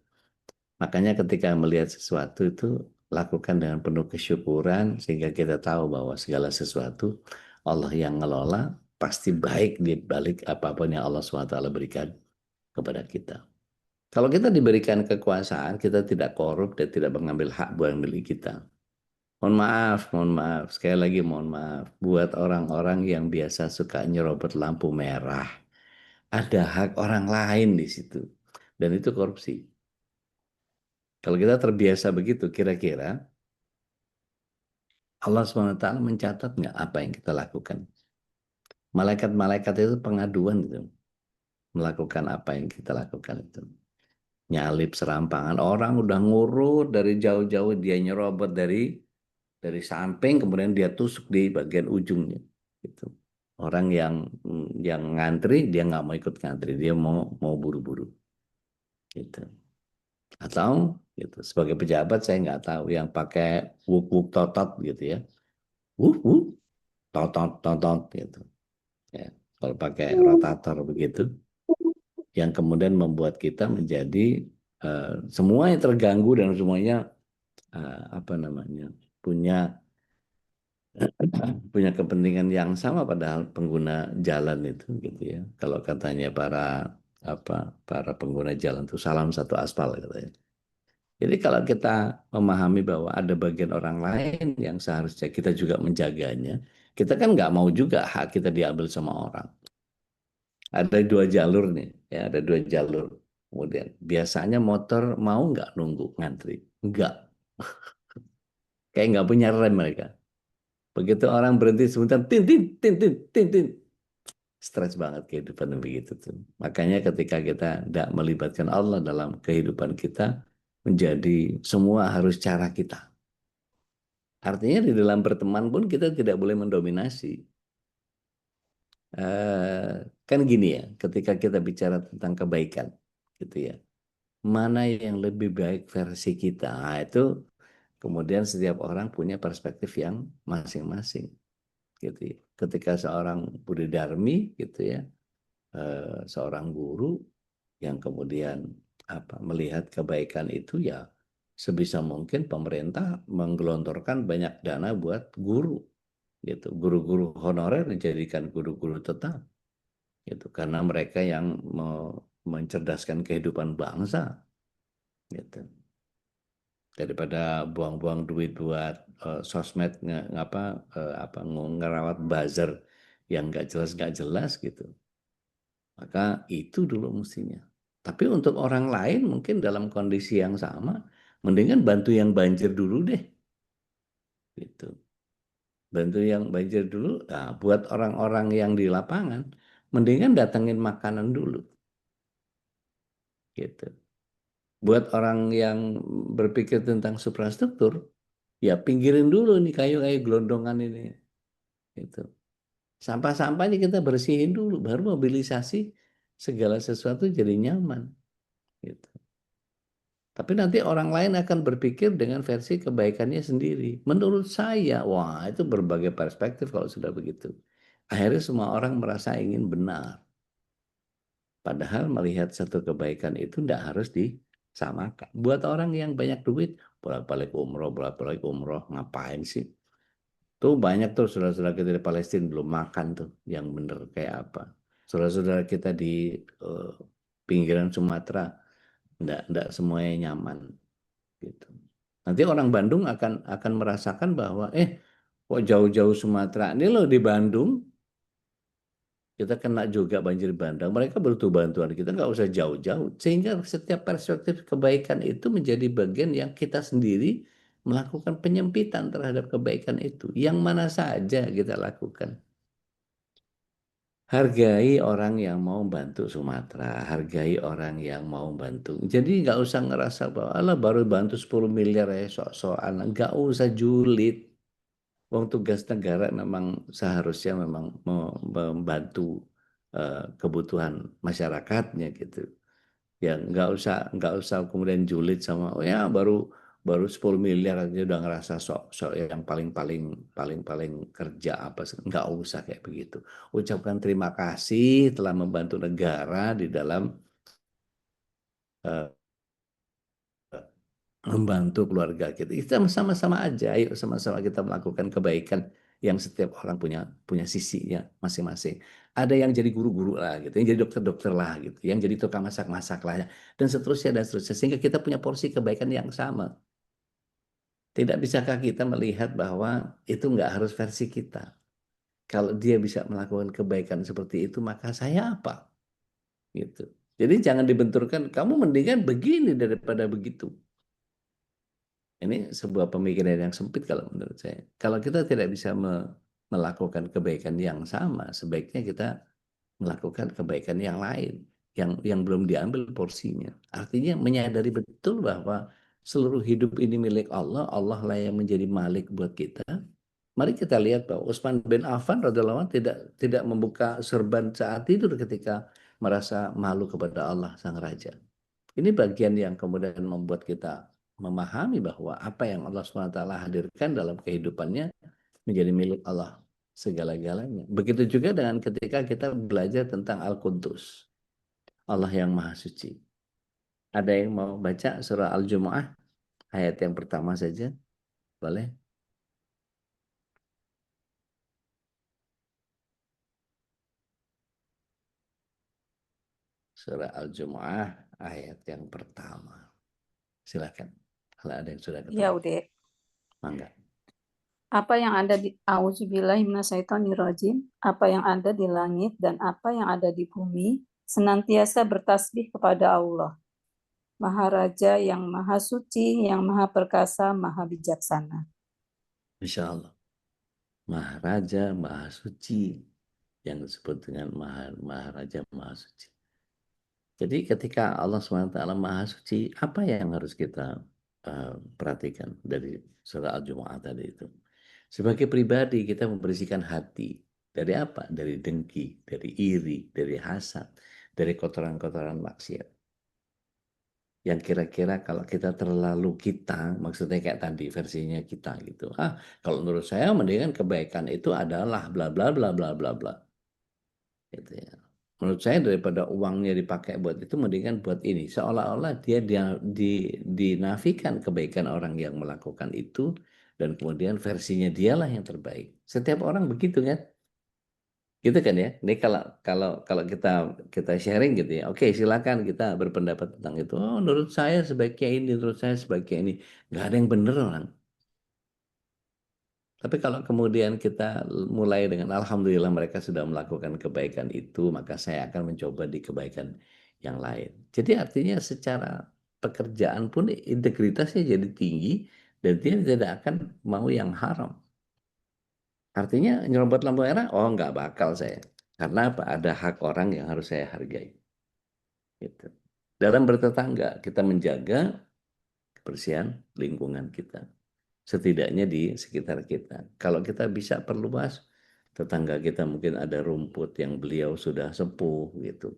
Makanya ketika melihat sesuatu itu lakukan dengan penuh kesyukuran sehingga kita tahu bahwa segala sesuatu Allah yang ngelola, pasti baik di balik apapun yang Allah SWT berikan kepada kita. Kalau kita diberikan kekuasaan, kita tidak korup dan tidak mengambil hak bukan milik kita. Mohon maaf, sekali lagi mohon maaf. Buat orang-orang yang biasa suka nyerobot lampu merah, ada hak orang lain di situ. Dan itu korupsi. Kalau kita terbiasa begitu, kira-kira Allah SWT mencatat nggak apa yang kita lakukan? Malaikat-malaikat itu pengaduan itu. Melakukan apa yang kita lakukan itu. Nyalip serampangan. Orang udah ngurut dari jauh-jauh, dia nyerobot dari samping, kemudian dia tusuk di bagian ujungnya. Gitu. Orang yang ngantri, dia nggak mau ikut ngantri, dia mau buru-buru. Gitu. Atau gitu, sebagai pejabat saya nggak tahu yang pakai wuk-wuk totot gitu ya. Wuk-wuk, totot gitu. Ya, kalau pakai rotator begitu, yang kemudian membuat kita menjadi semuanya terganggu dan semuanya apa namanya punya kepentingan yang sama padahal pengguna jalan itu gitu ya. Kalau katanya para pengguna jalan itu salam satu aspal katanya. Jadi kalau kita memahami bahwa ada bagian orang lain yang seharusnya kita juga menjaganya, kita kan nggak mau juga hak kita diambil sama orang. Ada dua jalur nih, ya ada dua jalur. Kemudian biasanya motor mau nggak nunggu ngantri? Nggak. Kayak nggak punya rem mereka. Begitu orang berhenti sebentar, tin tin tin tin tin tin. Stres banget kehidupan begitu tuh. Makanya ketika kita tidak melibatkan Allah dalam kehidupan kita, menjadi semua harus cara kita. Artinya di dalam berteman pun kita tidak boleh mendominasi. Kan gini ya, ketika kita bicara tentang kebaikan, gitu ya. Mana yang lebih baik versi kita, nah, itu kemudian setiap orang punya perspektif yang masing-masing, gitu ya. Ketika seorang Budi Darmi, gitu ya, seorang guru yang kemudian melihat kebaikan itu ya sebisa mungkin pemerintah menggelontorkan banyak dana buat guru, gitu. Guru-guru honorer dijadikan guru-guru tetap, gitu. Karena mereka yang mencerdaskan kehidupan bangsa, gitu. Daripada buang-buang duit buat sosmed ngerawat buzzer yang nggak jelas gitu. Maka itu dulu mestinya. Tapi untuk orang lain mungkin dalam kondisi yang sama, mendingan bantu yang banjir dulu deh. Gitu. Bantu yang banjir dulu, nah, buat orang-orang yang di lapangan, mendingan datangin makanan dulu. Gitu. Buat orang yang berpikir tentang suprastruktur, ya pinggirin dulu nih kayu-kayu gelondongan ini. Gitu. Sampah-sampahnya kita bersihin dulu, baru mobilisasi segala sesuatu jadi nyaman. Gitu. Tapi nanti orang lain akan berpikir dengan versi kebaikannya sendiri. Menurut saya, wah itu berbagai perspektif kalau sudah begitu. Akhirnya semua orang merasa ingin benar. Padahal melihat satu kebaikan itu tidak harus disamakan. Buat orang yang banyak duit, bolak-balik umroh, ngapain sih? Tuh banyak tuh saudara-saudara kita di Palestina belum makan tuh, yang bener kayak apa. Saudara-saudara kita di pinggiran Sumatera, enggak semuanya nyaman. Gitu. Nanti orang Bandung akan merasakan bahwa kok jauh-jauh Sumatera ini loh di Bandung kita kena juga banjir bandang. Mereka butuh bantuan kita nggak usah jauh-jauh. Sehingga setiap perspektif kebaikan itu menjadi bagian yang kita sendiri melakukan penyempitan terhadap kebaikan itu. Yang mana saja kita lakukan. Hargai orang yang mau bantu Sumatera, hargai orang yang mau bantu. Jadi nggak usah ngerasa bahwa Allah baru bantu 10 miliar ya sok-sokan. Nggak usah julid. Wong tugas negara memang seharusnya memang membantu kebutuhan masyarakatnya gitu. Ya nggak usah kemudian julid sama ya baru 10 miliar aja udah ngerasa sok yang paling kerja apa nggak usah kayak begitu. Ucapkan terima kasih telah membantu negara di dalam uh, membantu keluarga kita. Kita sama-sama aja, ayo sama-sama kita melakukan kebaikan yang setiap orang punya sisinya masing-masing. Ada yang jadi guru-guru lah gitu, yang jadi dokter-dokter lah gitu, yang jadi tukang masak-masak lah ya, dan seterusnya, sehingga kita punya porsi kebaikan yang sama. Tidak bisakah kita melihat bahwa itu nggak harus versi kita? Kalau dia bisa melakukan kebaikan seperti itu, maka saya apa? Gitu. Jadi jangan dibenturkan, kamu mendingan begini daripada begitu. Ini sebuah pemikiran yang sempit kalau menurut saya. Kalau kita tidak bisa melakukan kebaikan yang sama, sebaiknya kita melakukan kebaikan yang lain, yang belum diambil porsinya. Artinya menyadari betul bahwa seluruh hidup ini milik Allah, Allah lah yang menjadi malik buat kita. Mari kita lihat bahwa Utsman bin Affan radhiyallahu anhu tidak membuka serban saat tidur ketika merasa malu kepada Allah sang raja. Ini bagian yang kemudian membuat kita memahami bahwa apa yang Allah SWT hadirkan dalam kehidupannya menjadi milik Allah segala-galanya. Begitu juga dengan ketika kita belajar tentang Al-Quddus, Allah yang Maha Suci. Ada yang mau baca surah Al-Jumu'ah ayat yang pertama saja? Boleh? Surah Al-Jumu'ah ayat yang pertama. Silakan. Kalau ada yang sudah Ya, ketemu. Ude. Mangga. Apa yang ada di Auzubillahiminasyaitonirrajim, apa yang ada di langit dan apa yang ada di bumi senantiasa bertasbih kepada Allah, Maha Raja yang Maha Suci, yang Maha Perkasa, Maha Bijaksana. Insya Allah. Maha Raja, Maha Suci, yang disebut dengan Maha Raja, Maha Suci. Jadi ketika Allah SWT Maha Suci, apa yang harus kita perhatikan dari surah Al-Jumu'ah tadi itu? Sebagai pribadi kita membersihkan hati. Dari apa? Dari dengki, dari iri, dari hasad, dari kotoran-kotoran maksiat. Yang kira-kira kalau kita terlalu kita, maksudnya kayak tadi versinya kita gitu. Kalau menurut saya mendingan kebaikan itu adalah bla bla bla bla bla bla. Gitu ya. Menurut saya daripada uangnya dipakai buat itu mendingan buat ini. Seolah-olah dia dinafikan kebaikan orang yang melakukan itu dan kemudian versinya dialah yang terbaik. Setiap orang begitu kan? Gitu kan ya. Ini kalau kita sharing gitu ya. Oke, silakan kita berpendapat tentang itu. Oh, menurut saya sebaiknya ini, menurut saya sebaiknya ini. Nggak ada yang benar orang. Tapi kalau kemudian kita mulai dengan alhamdulillah mereka sudah melakukan kebaikan itu, maka saya akan mencoba di kebaikan yang lain. Jadi artinya secara pekerjaan pun integritasnya jadi tinggi dan dia tidak akan mau yang haram. Artinya nyerobot lampu merah, oh nggak bakal saya. Karena apa? Ada hak orang yang harus saya hargai. Gitu. Dalam bertetangga, kita menjaga kebersihan lingkungan kita. Setidaknya di sekitar kita. Kalau kita bisa perluas, tetangga kita mungkin ada rumput yang beliau sudah sepuh gitu,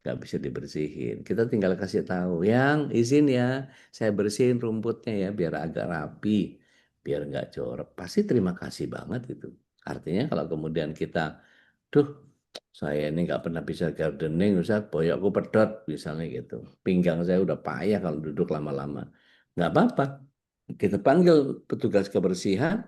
nggak bisa dibersihin. Kita tinggal kasih tahu, yang izin ya, saya bersihin rumputnya ya, biar agak rapi, biar nggak jorok. Pasti terima kasih banget itu. Artinya kalau kemudian kita, duh, saya ini nggak pernah bisa gardening, Ustaz, boyokku pedot, misalnya gitu. Pinggang saya udah payah kalau duduk lama-lama. Nggak apa-apa. Kita panggil petugas kebersihan,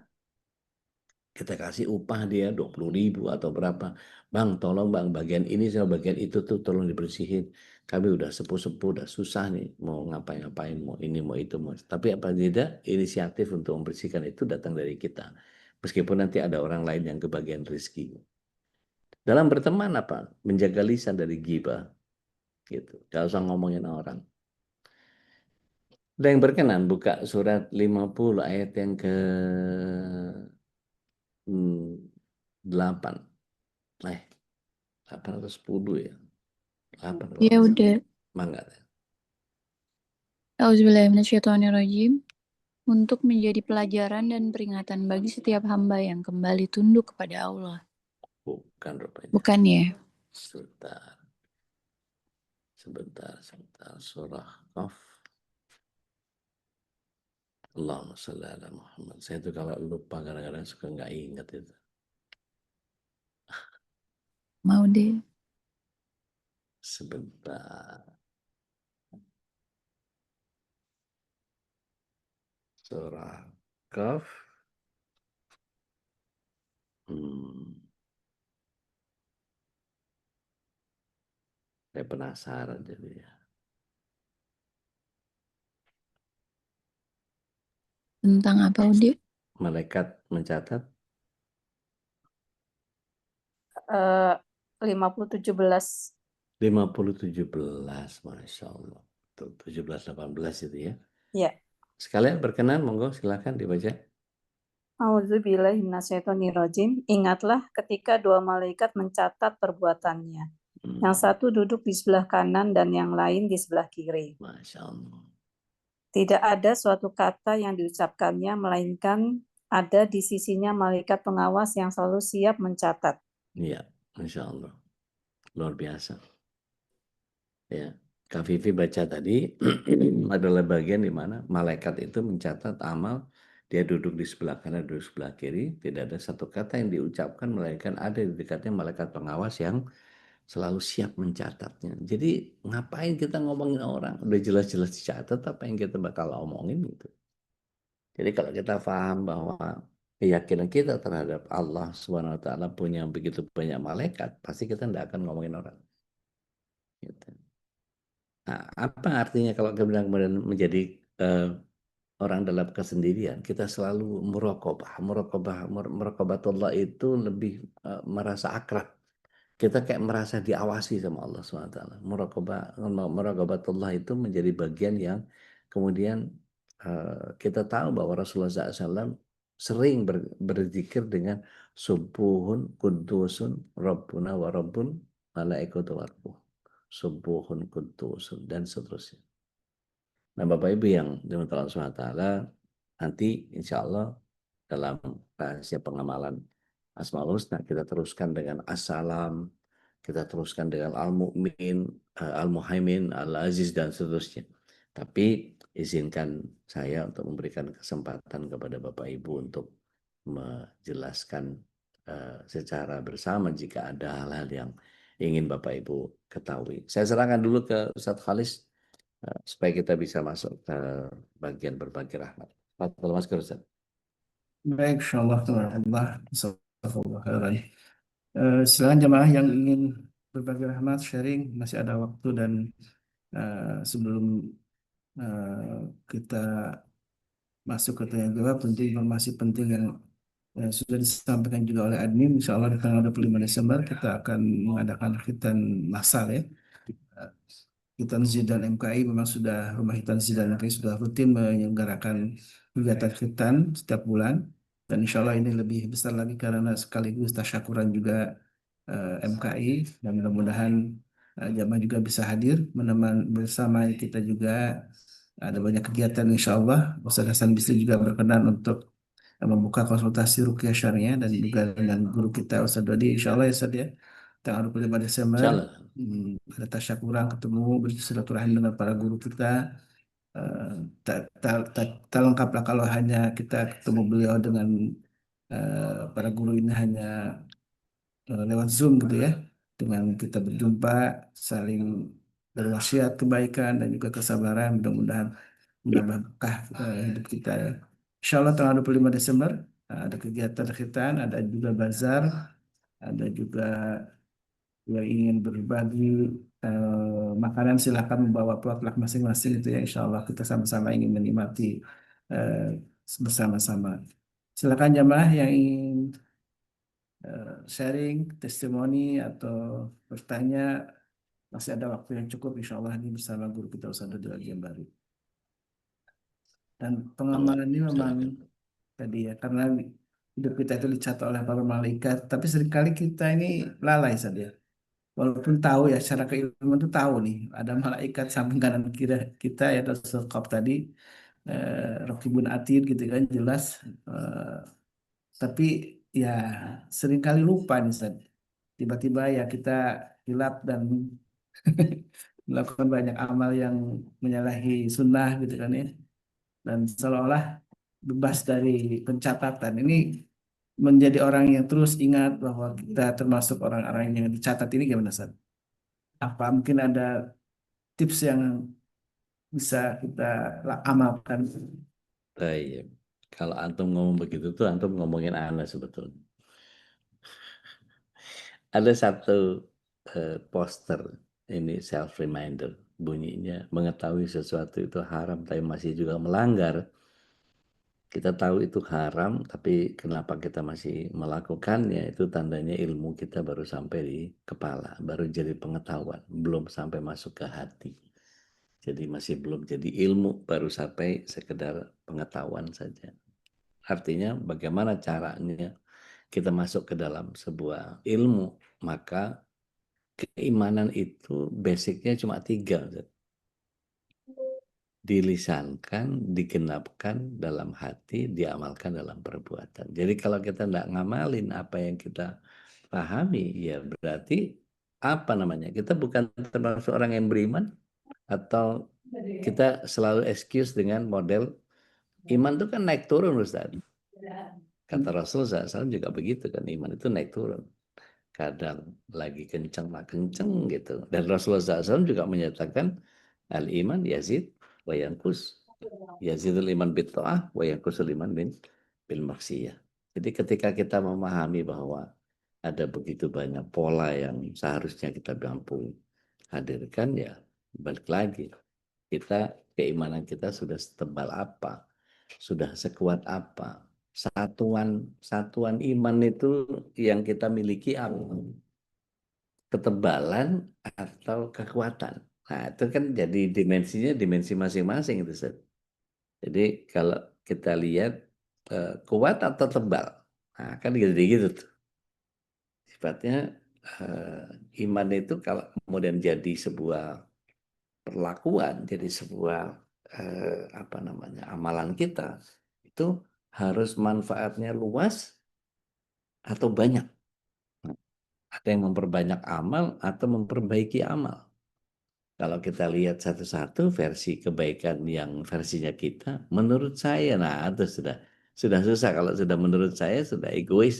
kita kasih upah dia 20.000 atau berapa. Bang, tolong bang, bagian ini sama bagian itu tuh tolong dibersihin. Kami udah sepuh-sepuh, udah susah nih, mau ngapain-ngapain, mau ini, mau itu, mau. Tapi apa tidak, inisiatif untuk membersihkan itu datang dari kita. Meskipun nanti ada orang lain yang kebagian rezeki. Dalam berteman apa? Menjaga lisan dari ghibah. Gitu. Gak usah ngomongin orang. Ada yang berkenan buka surat 50 ayat yang ke 8. 810 ya. 8 kalau Ya nggak salah. udah. Mangga. Auzubillahiminasyaitonirrajim. Untuk menjadi pelajaran dan peringatan bagi setiap hamba yang kembali tunduk kepada Allah. Bukan rupanya. Bukan ya? Sebentar. Surah Qaf. Allahumma sholli ala Muhammad. Saya itu kalau lupa kadang-kadang suka nggak ingat itu. Mau deh. Sebentar. Surah Qaf Saya penasaran jadi ya. Tentang apa, Udi? Malaikat mencatat 50:17. 50:17, Masya Allah. Tuh, 17-18 itu ya. Ya. Sekalian berkenan, monggo silakan dibaca. A'udzubillahiminasyaitonirrajim. Ingatlah ketika dua malaikat mencatat perbuatannya. Yang satu duduk di sebelah kanan dan yang lain di sebelah kiri. Masya Allah. Tidak ada suatu kata yang diucapkannya, melainkan ada di sisinya malaikat pengawas yang selalu siap mencatat. Iya, Masya Allah. Luar biasa. Ya, Kak Vivi baca tadi adalah bagian di mana malaikat itu mencatat amal, dia duduk di sebelah kanan, duduk sebelah kiri, tidak ada satu kata yang diucapkan, melainkan ada di dekatnya malaikat pengawas yang selalu siap mencatatnya. Jadi ngapain kita ngomongin orang? Udah jelas-jelas dicatat, apa yang kita bakal omongin gitu. Jadi kalau kita paham bahwa keyakinan kita terhadap Allah Subhanahu wa taala punya begitu banyak malaikat, pasti kita tidak akan ngomongin orang. Gitu. Nah, apa artinya kalau kemudian menjadi orang dalam kesendirian? Kita selalu muraqabatullah itu lebih merasa akrab. Kita kayak merasa diawasi sama Allah SWT. Muraqabatullah itu menjadi bagian yang kemudian kita tahu bahwa Rasulullah SAW sering berzikir dengan subuhun kudusun rabbuna wa rabbun malaikatu warbuh. Subuhun kudusun dan seterusnya. Nah, Bapak Ibu yang dimuliakan Allah SWT, nanti insya Allah dalam rahasia pengamalan Asmaul Husna kita teruskan dengan Assalam, kita teruskan dengan Al-Mu'min, Al-Muhaimin, Al-Aziz dan seterusnya. Tapi izinkan saya untuk memberikan kesempatan kepada Bapak Ibu untuk menjelaskan secara bersama jika ada hal-hal yang ingin Bapak Ibu ketahui. Saya serahkan dulu ke Ustadz Khalis supaya kita bisa masuk ke bagian berbagi rahmat. Fadhil Mas Ustaz. Baik, insyaallah tabarakallah. Jazakallahu khairan. Silakan jemaah yang ingin berbagi rahmat, sharing, masih ada waktu dan sebelum kita masuk ke tanya jawab, tentu informasi penting yang sudah disampaikan juga oleh admin. Insya Allah di tanggal 25 Desember kita akan mengadakan khitan massal ya. Hitan Zidan MKI memang sudah, Rumah Hitan Zidan MKI sudah rutin menyelenggarakan kegiatan khitan setiap bulan. Dan insya Allah ini lebih besar lagi karena sekaligus tasyakuran juga MKI. Dan mudah-mudahan jamaah juga bisa hadir menemani bersama kita juga. Ada banyak kegiatan insya Allah. Ustaz Hasan Bisri juga berkenan untuk membuka konsultasi ruqyah syariah dan juga dengan guru kita Ustaz Dodi insya Allah ya Ustaz ya. Tanggal 25 Desember ada tasyakuran, ketemu bersilaturahim dengan para guru kita. Tak lengkaplah kalau hanya kita ketemu beliau dengan para guru ini hanya lewat Zoom gitu ya, dengan kita berjumpa saling berwasiat kebaikan dan juga kesabaran, mudah-mudahan menambah berkah hidup kita ya. Insya Allah tanggal 25 Desember ada kegiatan khitan, ada juga bazar, ada juga yang ingin berbagi makanan silahkan membawa potluck masing-masing itu ya, insya Allah kita sama-sama ingin menikmati bersama-sama. Silakan jamaah yang ingin sharing, testimoni atau bertanya, masih ada waktu yang cukup insya Allah ini bersama guru kita Ustaz Dodi Al-Jambari. Dan pengamalan ini memang tadi ya, karena hidup kita itu dicatat oleh para malaikat, tapi seringkali kita ini lalai saja. Walaupun tahu ya secara keilmuan itu tahu nih ada malaikat samping kanan kiri kita ya Rasul tadi Raqibun Atid gitu kan jelas tapi ya seringkali lupa nih Ustaz. Tiba-tiba ya kita hilap dan melakukan banyak amal yang menyalahi sunnah gitu kan ya dan seolah-olah bebas dari pencatatan ini menjadi orang yang terus ingat bahwa kita termasuk orang-orang yang dicatat ini gimana Ustaz? Apa mungkin ada tips yang bisa kita amalkan? Baik. Kalau antum ngomong begitu tuh antum ngomongin anak sebetulnya. Ada satu poster ini self reminder, bunyinya mengetahui sesuatu itu haram tapi masih juga melanggar. Kita tahu itu haram, tapi kenapa kita masih melakukannya, itu tandanya ilmu kita baru sampai di kepala, baru jadi pengetahuan, belum sampai masuk ke hati. Jadi masih belum jadi ilmu, baru sampai sekedar pengetahuan saja. Artinya bagaimana caranya kita masuk ke dalam sebuah ilmu, maka keimanan itu basicnya cuma 3. Dilisankan, digenapkan dalam hati, diamalkan dalam perbuatan. Jadi kalau kita tidak ngamalin apa yang kita pahami, ya berarti apa namanya? Kita bukan termasuk orang yang beriman, atau kita selalu excuse dengan model iman itu kan naik turun, Ustaz. Kata Rasul SAW juga begitu kan, iman itu naik turun. Kadang lagi kenceng lah kenceng gitu. Dan Rasulullah SAW juga menyatakan al-iman yazid wa yanqus. Yazidul iman bit ta'ah wa yanqusul iman bil maksiyah. Jadi ketika kita memahami bahwa ada begitu banyak pola yang seharusnya kita mampu hadirkan, ya balik lagi. Keimanan kita sudah setebal apa, sudah sekuat apa. Satuan iman itu yang kita miliki apa? Ketebalan atau kekuatan. Nah, itu kan jadi dimensinya dimensi masing-masing itu, Ustaz. Jadi kalau kita lihat kuat atau tebal, nah kan gitu tuh. Sifatnya iman itu kalau kemudian jadi sebuah perlakuan, jadi sebuah apa namanya amalan kita, itu harus manfaatnya luas atau banyak. Nah, ada yang memperbanyak amal atau memperbaiki amal. Kalau kita lihat satu-satu versi kebaikan yang versinya kita, menurut saya, nah itu sudah susah. Kalau sudah menurut saya sudah egois.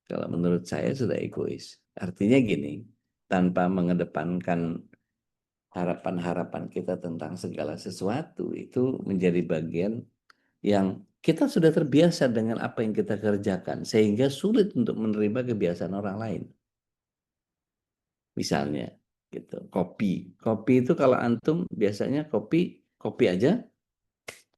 Kalau menurut saya sudah egois. Artinya gini, tanpa mengedepankan harapan-harapan kita tentang segala sesuatu, itu menjadi bagian yang kita sudah terbiasa dengan apa yang kita kerjakan, sehingga sulit untuk menerima kebiasaan orang lain. Misalnya, gitu, kopi itu kalau antum biasanya kopi aja,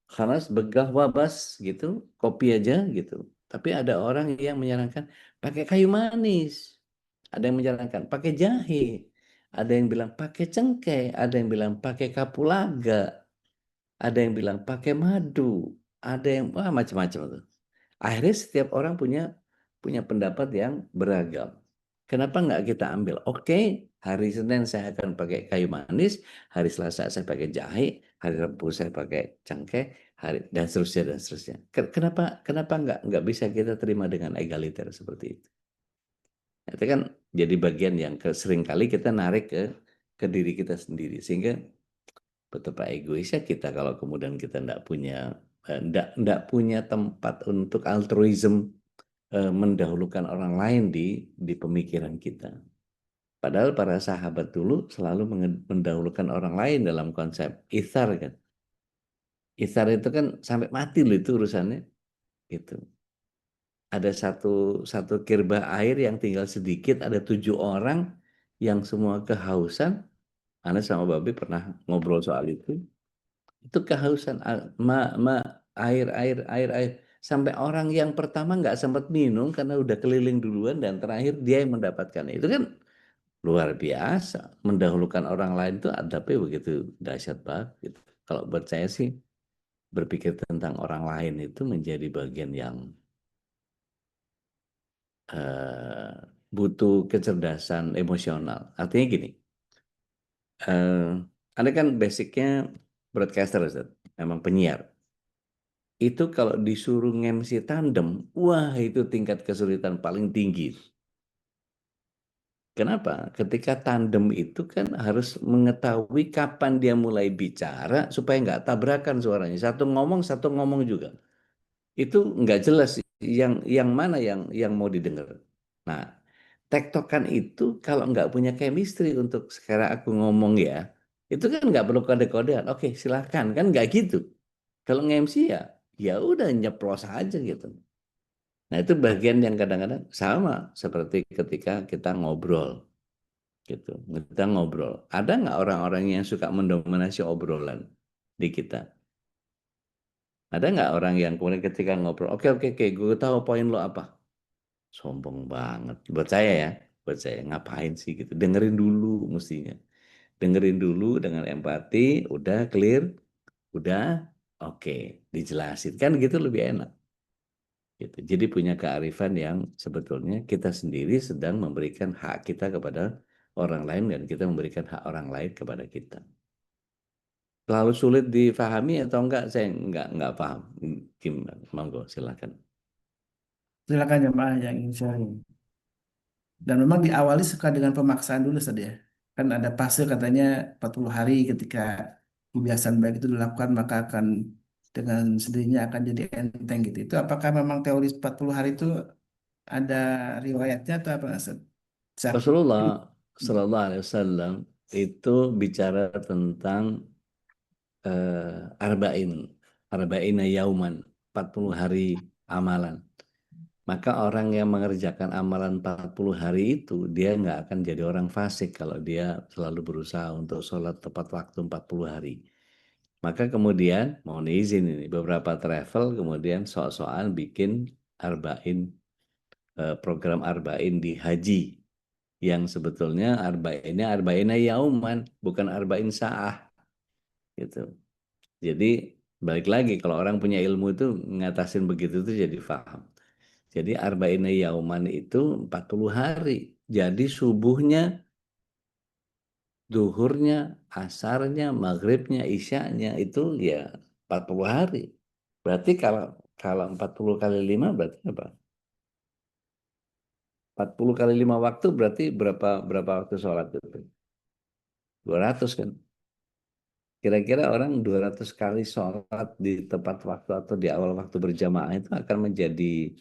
khalas begah wabas gitu, kopi aja gitu. Tapi ada orang yang menyarankan pakai kayu manis, ada yang menyarankan pakai jahe, ada yang bilang pakai cengkeh, ada yang bilang pakai kapulaga, ada yang bilang pakai madu, ada yang macam-macam tuh. Akhirnya setiap orang punya pendapat yang beragam. Kenapa nggak kita ambil? Oke, hari Senin saya akan pakai kayu manis, hari Selasa saya pakai jahe, hari Rabu saya pakai cengkeh, dan seterusnya dan seterusnya. Kenapa nggak bisa kita terima dengan egaliter seperti itu? Itu kan jadi bagian yang seringkali kita narik ke diri kita sendiri, sehingga betapa egoisnya kita kalau kemudian kita nggak punya tempat untuk altruism, mendahulukan orang lain di pemikiran kita. Padahal para sahabat dulu selalu mendahulukan orang lain dalam konsep ithar kan. Ithar itu kan sampai mati loh itu urusannya. Itu. Ada satu kirba air yang tinggal sedikit, ada 7 orang yang semua kehausan. Ana sama Babi pernah ngobrol soal itu. Itu kehausan, air. Sampai orang yang pertama nggak sempat minum karena udah keliling duluan, dan terakhir dia yang mendapatkan. Itu kan luar biasa. Mendahulukan orang lain itu adabnya begitu dahsyat banget gitu. Kalau buat saya sih, berpikir tentang orang lain itu menjadi bagian yang butuh kecerdasan emosional. Artinya gini, Anda kan basicnya broadcaster, Ustaz, memang penyiar. Itu kalau disuruh nge-MC tandem, wah itu tingkat kesulitan paling tinggi. Kenapa? Ketika tandem itu kan harus mengetahui kapan dia mulai bicara supaya nggak tabrakan suaranya. Satu ngomong juga. Itu nggak jelas yang mana yang mau didengar. Nah, tektokan itu kalau nggak punya chemistry untuk sekarang aku ngomong ya, itu kan nggak perlu kode-kodean. Oke, silahkan, kan nggak gitu. Kalau nge-MC ya udah nyeplos aja gitu. Nah, itu bagian yang kadang-kadang sama seperti ketika kita ngobrol gitu. Kita ngobrol. Ada nggak orang-orang yang suka mendominasi obrolan di kita? Ada nggak orang yang kemudian ketika ngobrol, oke oke oke, gue tahu poin lo apa? Sombong banget. Buat saya ya, buat saya ngapain sih gitu? Dengerin dulu mestinya. Dengerin dulu dengan empati, udah clear, udah oke, dijelasin. Kan gitu lebih enak. Gitu. Jadi punya kearifan yang sebetulnya kita sendiri sedang memberikan hak kita kepada orang lain dan kita memberikan hak orang lain kepada kita. Terlalu sulit difahami atau enggak? Saya enggak paham. Gimana? Monggo, silakan. Silakan jemaah yang ingin sharing. Dan memang diawali suka dengan pemaksaan dulu saja. Kan ada fase katanya 40 hari ketika kebiasaan baik itu dilakukan maka akan dengan sendirinya akan jadi enteng gitu. Itu apakah memang teori 40 hari itu ada riwayatnya atau apa? Ustaz? Saya- Rasulullah Sallallahu Alaihi Wasallam itu bicara tentang arba'in, arba'ina yauman, 40 hari amalan. Maka orang yang mengerjakan amalan 40 hari itu, dia nggak akan jadi orang fasik kalau dia selalu berusaha untuk sholat tepat waktu 40 hari. Maka kemudian, mohon izin ini, beberapa travel kemudian sok-sokan bikin arba'in, program arba'in di haji. Yang sebetulnya arba'innya arba'ina yauman, bukan arba'in sa'ah. Gitu. Jadi balik lagi kalau orang punya ilmu itu ngatasin begitu tuh jadi paham. Jadi arba'ina yauman itu 40 hari. Jadi subuhnya, duhurnya, asarnya, maghribnya, isyanya itu ya 40 hari. Berarti kalau kalau 40 kali 5 berarti apa? 40 kali 5 waktu berarti berapa berapa waktu sholat itu? 200 kan? Kira-kira orang 200 kali sholat di tepat waktu atau di awal waktu berjamaah itu akan menjadi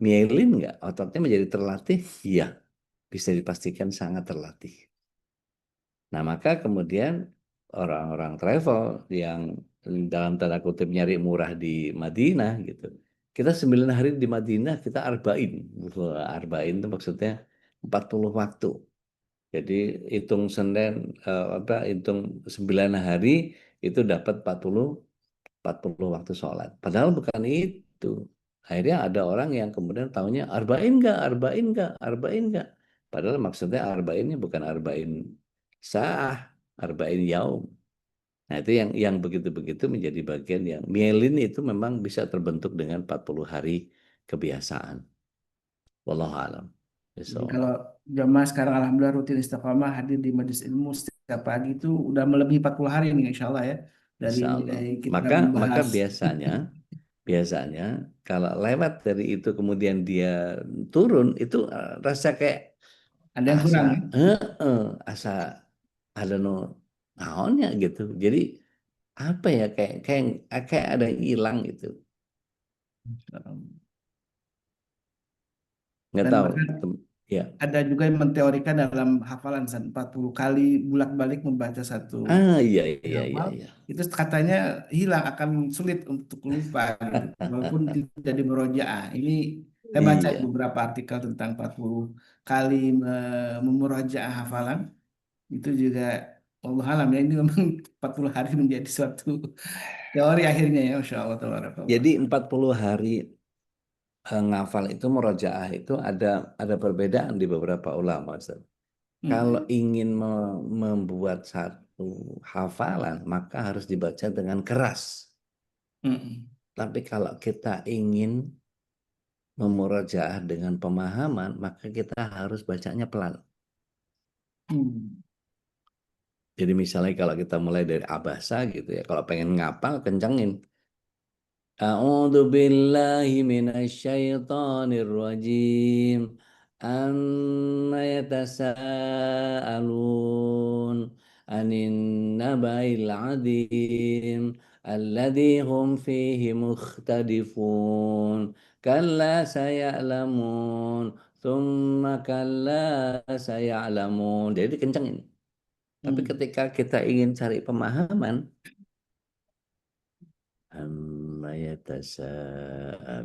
mielin nggak? Ototnya menjadi terlatih? Iya, bisa dipastikan sangat terlatih. Nah, maka kemudian orang-orang travel yang dalam tanda kutip nyari murah di Madinah gitu. Kita 9 hari di Madinah, kita arba'in. Wah, arba'in itu maksudnya 40 waktu. Jadi hitung Senin hitung 9 hari itu dapat 40 waktu sholat. Padahal bukan itu. Akhirnya ada orang yang kemudian tahunya arba'in enggak, arba'in enggak. Padahal maksudnya arba'innya bukan arba'in sah, arba'in yaum. Nah, itu yang begitu-begitu menjadi bagian yang mielin itu memang bisa terbentuk dengan 40 hari kebiasaan. Wallahu alam. Jadi Besok. kalau jamaah sekarang alhamdulillah rutin istiqamah hadir di majelis ilmu setiap pagi itu udah melebihi 40 hari nih insya Allah ya. Dari Insya Allah. mulai kita Maka membahas biasanya kalau lewat dari itu kemudian dia turun itu rasa kayak ada yang asa kurang ya. asa ada no naonnya gitu. Jadi apa ya kayak kayak kayak ada yang hilang gitu. Nggak Dan tahu. bahkan Ya. ada juga yang menteorikan dalam hafalan San, 40 kali bolak-balik membaca satu Iya iya iya hafal iya. itu katanya hilang akan sulit untuk lupa gitu walaupun tidak di murojaah. Ini saya baca Iya. beberapa artikel tentang 40 kali memurojaah hafalan itu juga Allah alam ya ini memang 40 hari menjadi suatu teori akhirnya ya Masya Allah tabarakallah. Jadi 40 hari ngafal itu murojaah itu ada perbedaan di beberapa ulama, Ustaz. Kalau Mm-mm. ingin membuat satu hafalan, maka harus dibaca dengan keras. Mm-mm. Tapi kalau kita ingin memurojaah dengan pemahaman, maka kita harus bacanya pelan. Mm. Jadi misalnya kalau kita mulai dari abasa gitu ya, kalau pengen ngapal, kencengin. A'udzu billahi minasyaitonir rajim. Amma yatasaalun anin naba'il 'adzim alladzi hum fihi mukhtalifun. Kalla saya'lamun. Tsumma kalla saya'lamun. Jadi kencengin. Tapi Mm. ketika kita ingin cari pemahaman, amma yatasaalun.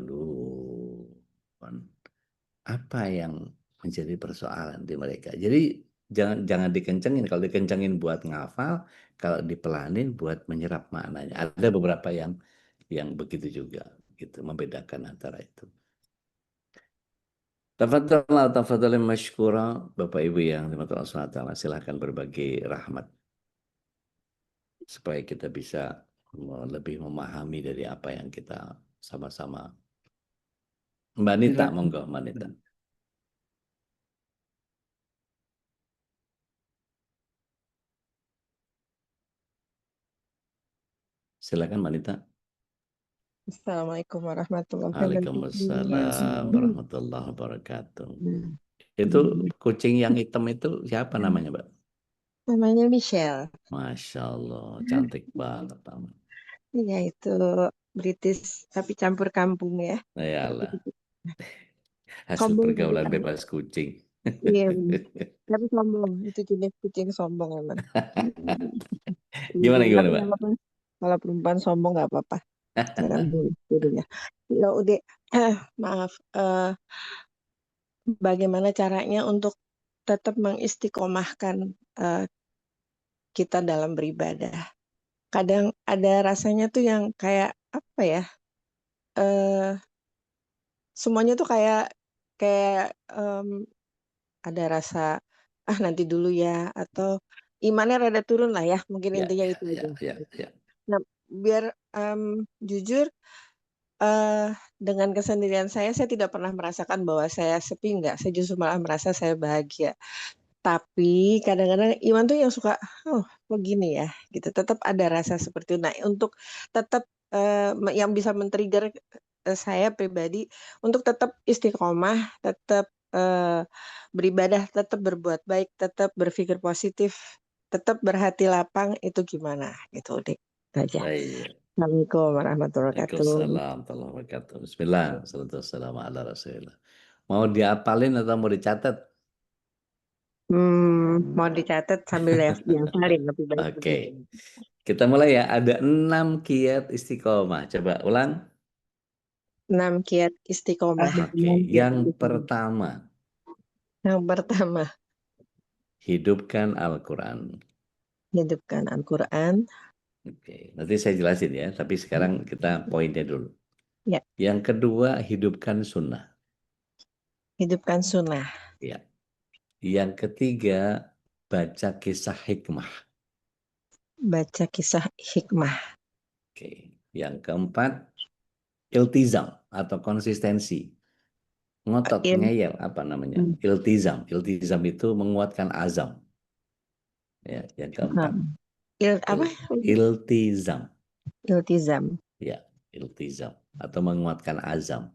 Apa yang menjadi persoalan di mereka? Jadi jangan dikencengin. Kalau dikencengin buat ngafal, kalau dipelanin buat menyerap maknanya. Ada beberapa yang begitu juga, gitu, membedakan antara itu. Tafadhal masykura, Bapak Ibu yang dirahmati Allah SWT, silahkan berbagi rahmat supaya kita bisa lebih memahami dari apa yang kita sama-sama. Mbak Nita, Silakan. monggo Mbak Nita. Silakan Mbak Nita. Assalamualaikum warahmatullahi Waalaikumsalam wabarakatuh. warahmatullahi wabarakatuh. Hmm. Itu kucing yang hitam itu siapa namanya, Mbak? Namanya Michelle. Masya Allah, cantik banget. Iya, itu British tapi campur kampung ya. Yalah, hasil Sombong tapi pergaulan kan. bebas kucing. Iya, bener. Tapi sombong. Itu jenis kucing sombong emang. Gimana Tapi Mbak? nggak apa-apa. Kalau perempuan sombong nggak apa-apa. Jangan dulu ya. Ya udah, maaf. Bagaimana caranya untuk tetap mengistiqomahkan kita dalam beribadah? Kadang ada rasanya tuh yang kayak apa ya? eh Semuanya tuh kayak kayak ada rasa nanti dulu ya, atau imannya rada turun lah ya, mungkin Ya, intinya ya, itu ya, aja. ya, ya. Nah, biar jujur, eh dengan kesendirian saya tidak pernah merasakan bahwa saya sepi, enggak. Saya justru malah merasa saya bahagia. Tapi kadang-kadang iman tuh yang suka, oh begini ya, gitu. Tetap ada rasa seperti itu. Nah, untuk tetap yang bisa men-trigger saya pribadi untuk tetap istiqomah, tetap beribadah, tetap berbuat baik, tetap berpikir positif, tetap berhati lapang, itu gimana? Gitu, Dek. Itu aja. Baik. Assalamualaikum warahmatullahi wabarakatuh. Waalaikumsalam warahmatullahi wabarakatuh. Bismillah, salatu wassalamu ala rasulillah. Mau diapalin atau mau dicatat? Mau dicatat sambil yang salin lebih baik Oke. begitu. Kita mulai ya. Ada 6 kiat istiqomah. Coba ulang. 6 kiat istiqomah. Oke. Yang pertama, Yang pertama, hidupkan Al-Quran. hidupkan Al-Quran. Oke. Nanti saya jelasin ya. Tapi sekarang kita poinnya dulu. Ya. Yang kedua, hidupkan sunnah. Hidupkan sunnah. Ya. Yang ketiga, baca kisah hikmah. Baca kisah hikmah. Oke. Yang keempat, iltizam atau konsistensi. Ngotot, ngeyel, apa namanya? Iltizam. Iltizam itu menguatkan azam. Ya, yang keempat. Apa? Iltizam. Iltizam. Ya, iltizam atau menguatkan azam.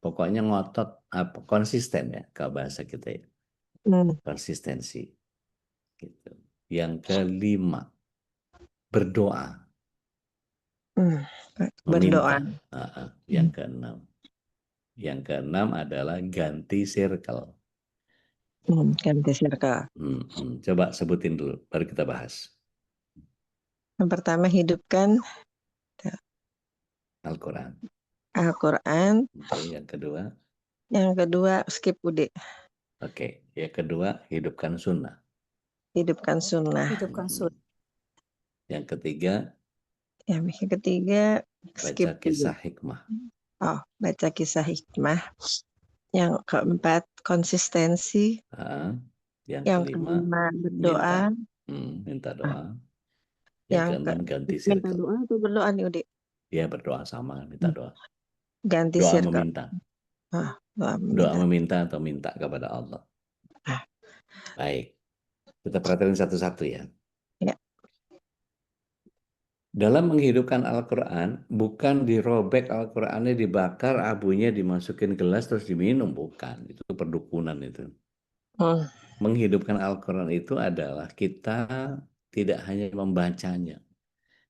Pokoknya ngotot, apa, konsisten ya kalau bahasa kita ya. Konsistensi. Gitu. Yang kelima, berdoa. Berdoa. Meminta. Yang keenam adalah ganti circle. Ganti circle. Coba sebutin dulu, baru kita bahas. Yang pertama, hidupkan Al-Quran. Al-Quran. Oke, yang kedua? Yang kedua, skip Ude. Oke, yang kedua, hidupkan sunnah. Hidupkan sunnah. Hidupkan sunnah. Yang ketiga? Yang ketiga, skip baca kisah hikmah. Baca kisah hikmah. Yang keempat, konsistensi. Yang kelima, berdoa. Minta doa. Yang keenam, ganti circle. Minta doa atau berdoa nih, Ude? Iya, berdoa sama, minta doa. Ganti doa circle. Meminta. Doa meminta atau minta kepada Allah. Baik. Kita perhatikan satu-satu ya. Ya. Dalam menghidupkan Al-Quran, bukan dirobek Al-Qurannya, dibakar, abunya dimasukin gelas terus diminum. Bukan. Itu perdukunan itu. Menghidupkan Al-Quran itu adalah kita tidak hanya membacanya,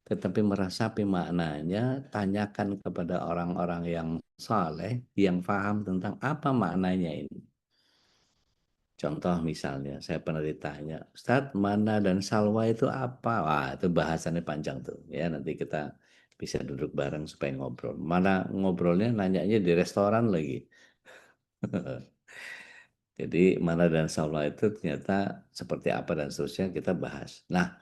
tetapi meresapi maknanya, tanyakan kepada orang-orang yang saleh, yang paham tentang apa maknanya ini. Contoh misalnya, saya pernah ditanya, Ustadz, mana dan salwa itu apa? Wah, itu bahasannya panjang tuh. Ya, nanti kita bisa duduk bareng supaya ngobrol. Mana ngobrolnya, nanyanya di restoran lagi. Jadi mana dan Allah itu ternyata seperti apa dan seterusnya kita bahas. Nah,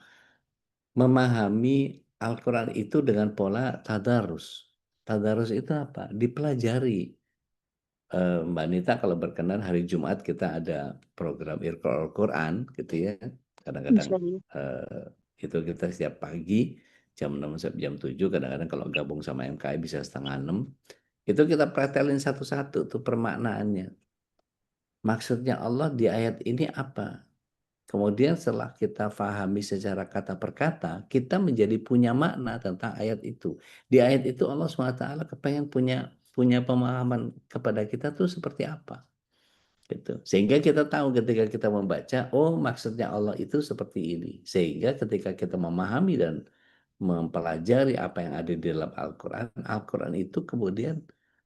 memahami Al-Quran itu dengan pola tadarus. Tadarus itu apa? Dipelajari. Mbak Nita kalau berkenan hari Jumat kita ada program Iqra'ul Quran gitu ya. Kadang-kadang itu kita setiap pagi jam 6 sampai jam 7, kadang-kadang kalau gabung sama MKI bisa setengah 6. Itu kita pretelin satu-satu tuh permaknaannya. Maksudnya Allah di ayat ini apa? Kemudian setelah kita fahami secara kata per kata, kita menjadi punya makna tentang ayat itu. Di ayat itu Allah SWT kepengen punya pemahaman kepada kita tuh seperti apa. Gitu. Sehingga kita tahu ketika kita membaca, oh maksudnya Allah itu seperti ini. Sehingga ketika kita memahami dan mempelajari apa yang ada di dalam Al-Quran, Al-Quran itu kemudian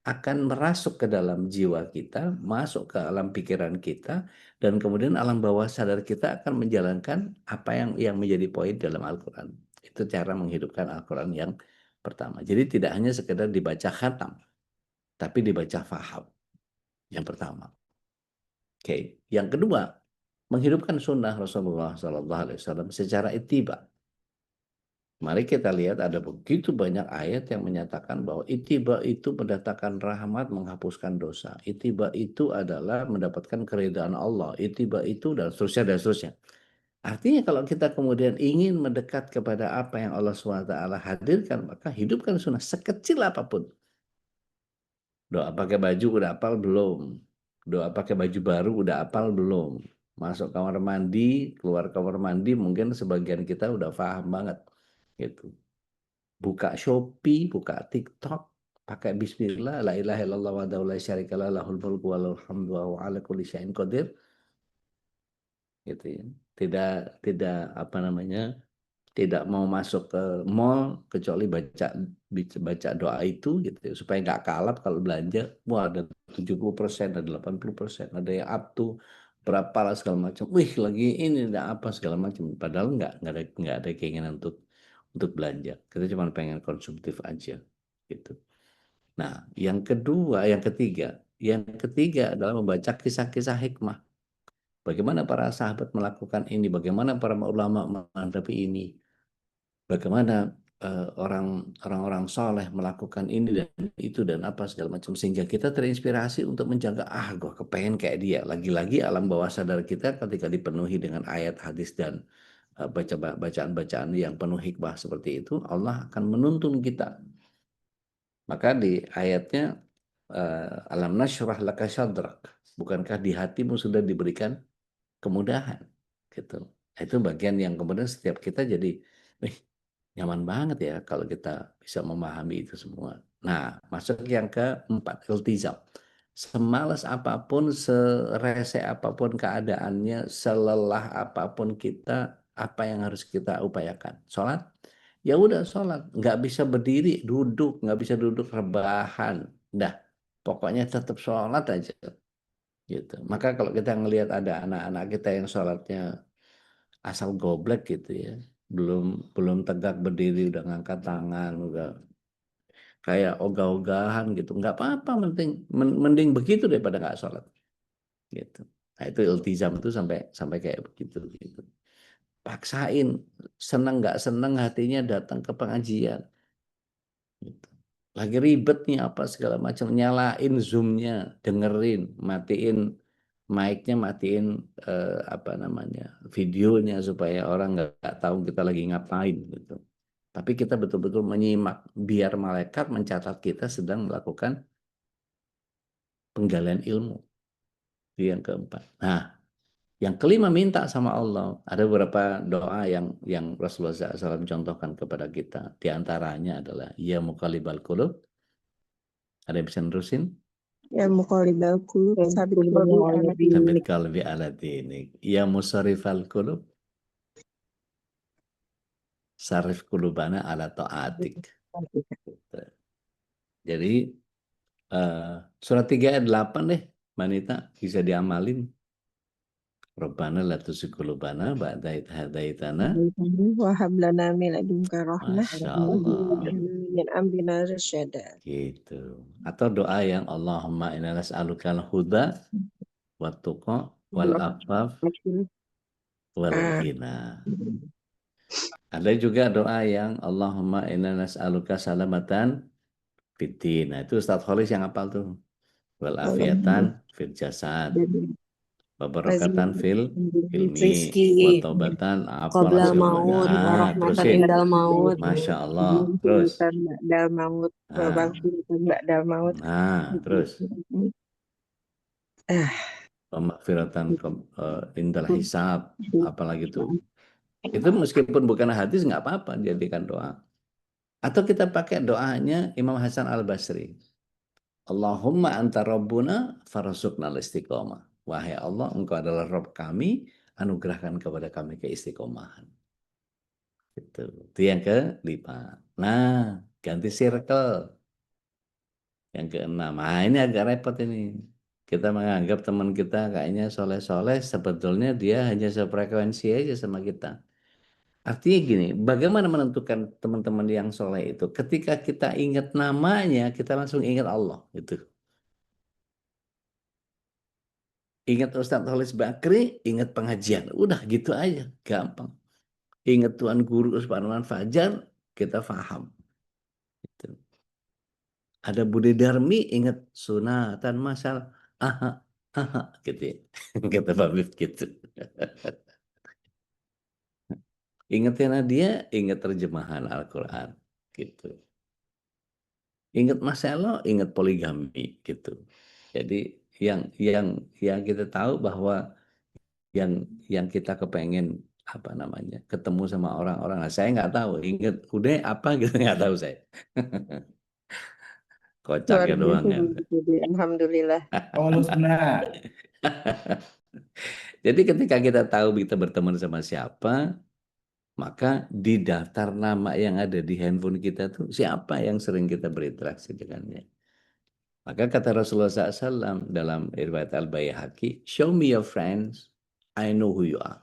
akan merasuk ke dalam jiwa kita, masuk ke alam pikiran kita, dan kemudian alam bawah sadar kita akan menjalankan apa yang menjadi poin dalam Al-Quran. Itu cara menghidupkan Al-Quran yang pertama. Jadi tidak hanya sekedar dibaca khatam, tapi dibaca faham. Yang pertama. Oke. Yang kedua, menghidupkan sunnah Rasulullah SAW secara ittiba. Mari kita lihat ada begitu banyak ayat yang menyatakan bahwa ittiba itu mendatangkan rahmat, menghapuskan dosa. Ittiba itu adalah mendapatkan keridhaan Allah. Ittiba itu dan seterusnya dan seterusnya. Artinya kalau kita kemudian ingin mendekat kepada apa yang Allah SWT hadirkan, maka hidupkan sunnah sekecil apapun. Doa pakai baju udah hafal belum? Doa pakai baju baru udah hafal belum? Masuk kamar mandi, keluar kamar mandi, mungkin sebagian kita udah paham banget. Gitu. Buka Shopee, buka TikTok, pakai bismillah, la ilaha illallah wa la syarikalah, lahul mulku wa lahul hamdu wa huwa ala kulli syai'in qadir. Gitu ya. Tidak apa namanya? Tidak mau masuk ke mall kecuali baca doa itu gitu ya, supaya nggak kalap kalau belanja. Wah, ada 70%, ada 80%, ada yang up to berapa lah segala macam. Wih, lagi ini ada apa segala macam. Padahal nggak ada keinginan untuk belanja. Kita cuma pengen konsumtif aja gitu. Nah, yang ketiga adalah membaca kisah-kisah hikmah. Bagaimana para sahabat melakukan ini, bagaimana para ulama menghadapi ini. Bagaimana orang-orang soleh melakukan ini dan itu dan apa segala macam, sehingga kita terinspirasi untuk menjaga gue kepengen kayak dia. Lagi-lagi alam bawah sadar kita ketika dipenuhi dengan ayat hadis dan bacaan-bacaan yang penuh hikmah seperti itu, Allah akan menuntun kita. Maka di ayatnya alam nasyrah laka sadrak, bukankah di hatimu sudah diberikan kemudahan gitu. Itu bagian yang kemudian setiap kita jadi nyaman banget ya kalau kita bisa memahami itu semua. Nah, masuk yang keempat, iltizam. Semalas apapun, serese apapun keadaannya, selelah apapun kita, apa yang harus kita upayakan? Sholat? Ya udah sholat. Nggak bisa berdiri, duduk. Nggak bisa duduk rebahan. Dah, pokoknya tetap sholat aja. Gitu. Maka kalau kita ngelihat ada anak-anak kita yang sholatnya asal goblek gitu ya, belum tegak berdiri udah ngangkat tangan, udah kayak ogah-ogahan gitu, nggak apa-apa, mending begitu daripada nggak sholat gitu. Nah, itu iltizam itu sampai kayak begitu gitu. Paksain, seneng nggak seneng hatinya datang ke pengajian gitu. Lagi ribet nih apa segala macam, nyalain zoomnya, dengerin, matiin mic-nya, matiin apa namanya, videonya supaya orang nggak tahu kita lagi ngapain gitu. Tapi kita betul-betul menyimak biar malaikat mencatat kita sedang melakukan penggalian ilmu. Itu yang keempat. Nah, yang kelima minta sama Allah. Ada beberapa doa yang Rasulullah SAW contohkan kepada kita. Di antaranya adalah ya muqallibal qulub. Ada yang bisa nerusin? Ya muqallibal qulub, sabit qalbi ala dinik. Ya musarrifal qulub, sarif qulubana ala ta'atik. Jadi surat 3 ayat 8 deh, Manita, bisa diamalin. Rabbana la tuzigh qulubana ba'da idh hadaitana wa hab lana min ladunka rahmah. Masya Allah. min amrina rasyada. Gitu. Atau doa yang Allahumma inna nas'alukal huda wat tuqa wal afaf wal Ah, ghina. Ada juga doa yang Allahumma inna nas'aluka salamatan fiddin. Nah, itu Ustaz Kholis yang hafal tuh. Wal Allahumma afiatan fil jasad. dan Wa barakatan fil ilmi. Rizki Wa taubatan apalah qoblal semuanya. maut wa Ah, rahmatan terusin. indal maut. Masya Allah. Terus. ba'dal maut wa Nah, maghfiratan ba'dal maut. terus. Ah, Pemakfiratan indal hisab. Apalagi tuh. Itu meskipun bukan hadis nggak apa-apa jadikan doa. Atau kita pakai doanya Imam Hasan Al-Basri. Allahumma anta rabbuna farzuqna istiqomah. Wahai Allah, engkau adalah Rabb kami, anugerahkan kepada kami keistiqomahan. Itu yang kelima. Nah, ganti circle. Yang keenam. Nah, ini agak repot ini. Kita menganggap teman kita kayaknya soleh-soleh, sebetulnya dia hanya sefrekuensi aja sama kita. Artinya gini, bagaimana menentukan teman-teman yang soleh itu? Ketika kita ingat namanya, kita langsung ingat Allah. Itu. Ingat Ustadz Khalis Bakri, ingat pengajian. Udah gitu aja, gampang. Ingat Tuan Guru Usman Fajar, kita paham. Gitu. Ada Budi Darmi, ingat sunatan masal. Aha, aha, gitu ya. Kata Pak Bib gitu. Ingetin dia, ingat terjemahan Al-Quran. Gitu. Ingat Marcelo, ingat poligami gitu. Jadi yang kita tahu bahwa yang kita kepengen apa namanya ketemu sama orang-orang. Nah, saya nggak tahu. Ingat udah apa gitu nggak tahu saya. luar Kocaknya biasa doang ya. begitu. Alhamdulillah. Oh, sunnah. Jadi ketika kita tahu kita berteman sama siapa, maka di daftar nama yang ada di handphone kita tuh siapa yang sering kita berinteraksi dengannya. Maka kata Rasulullah SAW dalam riwayat Al-Baihaqi, show me your friends, I know who you are.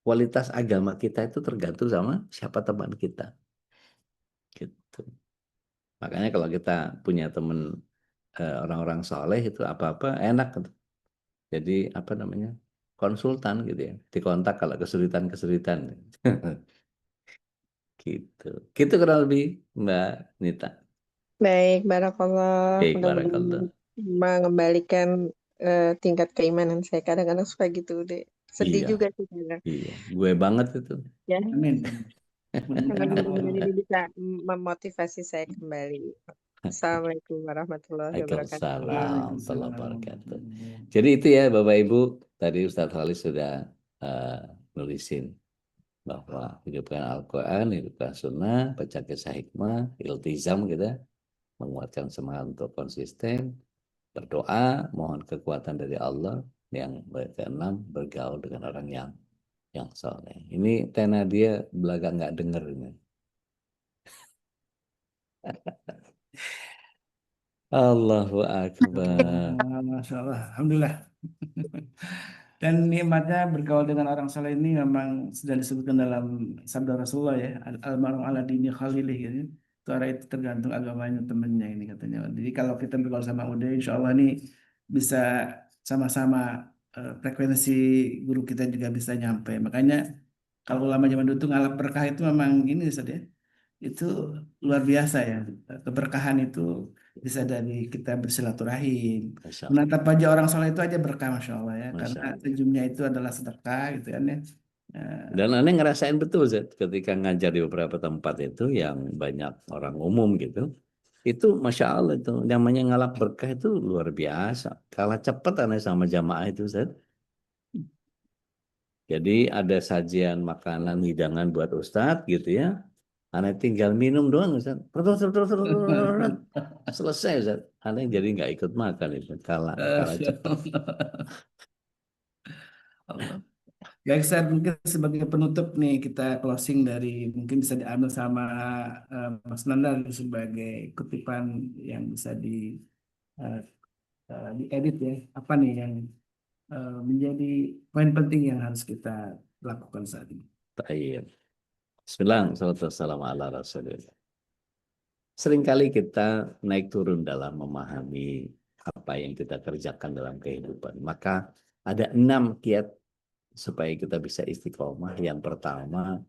Kualitas agama kita itu tergantung sama siapa teman kita. Gitu. Makanya kalau kita punya teman orang-orang soleh itu apa-apa enak. Jadi apa namanya konsultan gitu ya. Dikontak kalau kesulitan-kesulitan. Gitu. Gitu kurang lebih Mbak Nita. Baik, barakallah. Baik, Mudah-mudahan barakallah. mengembalikan tingkat keimanan saya. Kadang-kadang suka gitu deh. Sedih Iya, juga sih kadang. iya. Gue banget itu. Ya, Amin. Mudah-mudahan Allah mudah-mudahan ini bisa memotivasi saya kembali. Assalamualaikum warahmatullahi wabarakatuh. Waalaikumsalam warahmatullahi wabarakatuh. Waalaikumsalam. Jadi itu ya Bapak Ibu, tadi Ustadz Khalis sudah nulisin bahwa hidupkan Al-Quran, hidupkan Sunnah, baca kisah hikmah, iltizam kita, menguatkan semangat untuk konsisten, berdoa, mohon kekuatan dari Allah, yang keenam bergaul dengan orang yang soleh. Ini Tena dia belakang nggak denger ini. Allahu Akbar. Masya Allah. Alhamdulillah. Dan nikmatnya bergaul dengan orang saleh ini memang sudah disebutkan dalam sabda Rasulullah ya, almarhum ala dini khalilih gitu. Itu orang itu tergantung agamanya temennya ini katanya. Jadi kalau kita bergaul sama Ude, insya Allah ini bisa sama-sama frekuensi guru kita juga bisa nyampe. Makanya kalau ulama zaman dulu tuh ngalap berkah itu memang ini Ustaz ya. Itu luar biasa ya. Keberkahan itu bisa dari kita bersilaturahim. Masya Allah. Menatap wajah orang soleh itu aja berkah, Masya Allah ya. Masya Karena Allah. senyumnya itu adalah sedekah gitu kan ya. Dan aneh ngerasain betul Zed, ketika ngajar di beberapa tempat itu yang banyak orang umum gitu. Itu Masya Allah itu namanya ngalap berkah itu luar biasa. Kalah cepat aneh sama jamaah itu Zed. Jadi ada sajian makanan hidangan buat Ustadz gitu ya. Aneh tinggal minum doang Ustadz. Selesai Ustadz. Aneh jadi nggak ikut makan itu. Kalah cepat. Allah. Baik, Ustaz, mungkin sebagai penutup nih kita closing dari mungkin bisa diambil sama Mas Nanda sebagai kutipan yang bisa uh, diedit ya. Apa nih yang menjadi poin penting yang harus kita lakukan saat ini? Tayyib. Bismillah, wassalamu ala rasulillah. seringkali kita naik turun dalam memahami apa yang kita kerjakan dalam kehidupan. Maka ada 6 kiat supaya kita bisa istiqomah. Yang pertama,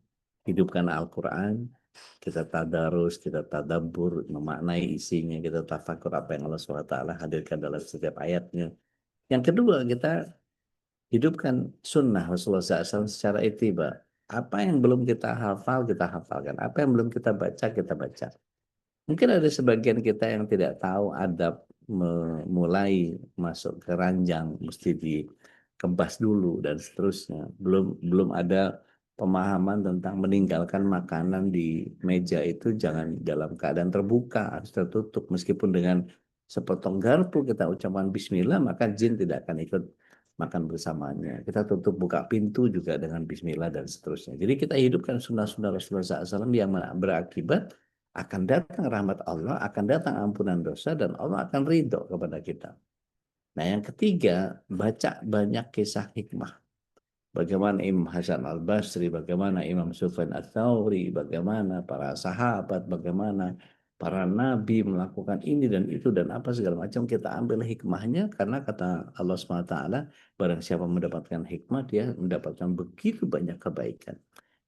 hidupkan Al-Quran, kita tadarus, kita tadabbur, memaknai isinya, kita tafakur apa yang Allah SWT hadirkan dalam setiap ayatnya. Yang kedua, kita hidupkan sunnah Rasulullah SAW secara ittiba. Apa yang belum kita hafal, kita hafalkan. Apa yang belum kita baca, kita baca. Mungkin ada sebagian kita yang tidak tahu adab memulai masuk ke ranjang, mesti dikebas dulu dan seterusnya. Belum ada pemahaman tentang meninggalkan makanan di meja itu jangan dalam keadaan terbuka, harus tertutup. Meskipun dengan sepotong garpu kita ucapan bismillah, maka jin tidak akan ikut makan bersamanya. Kita tutup buka pintu juga dengan bismillah dan seterusnya. Jadi kita hidupkan sunnah-sunnah Rasulullah SAW yang berakibat akan datang rahmat Allah, akan datang ampunan dosa, dan Allah akan ridho kepada kita. Nah, yang ketiga, baca banyak kisah hikmah. Bagaimana Imam Hasan Al-Basri, bagaimana Imam Sufyan Ats-Tsauri, bagaimana para sahabat, bagaimana para nabi melakukan ini dan itu dan apa segala macam. Kita ambil hikmahnya, karena kata Allah SWT, barang siapa mendapatkan hikmah, dia mendapatkan begitu banyak kebaikan.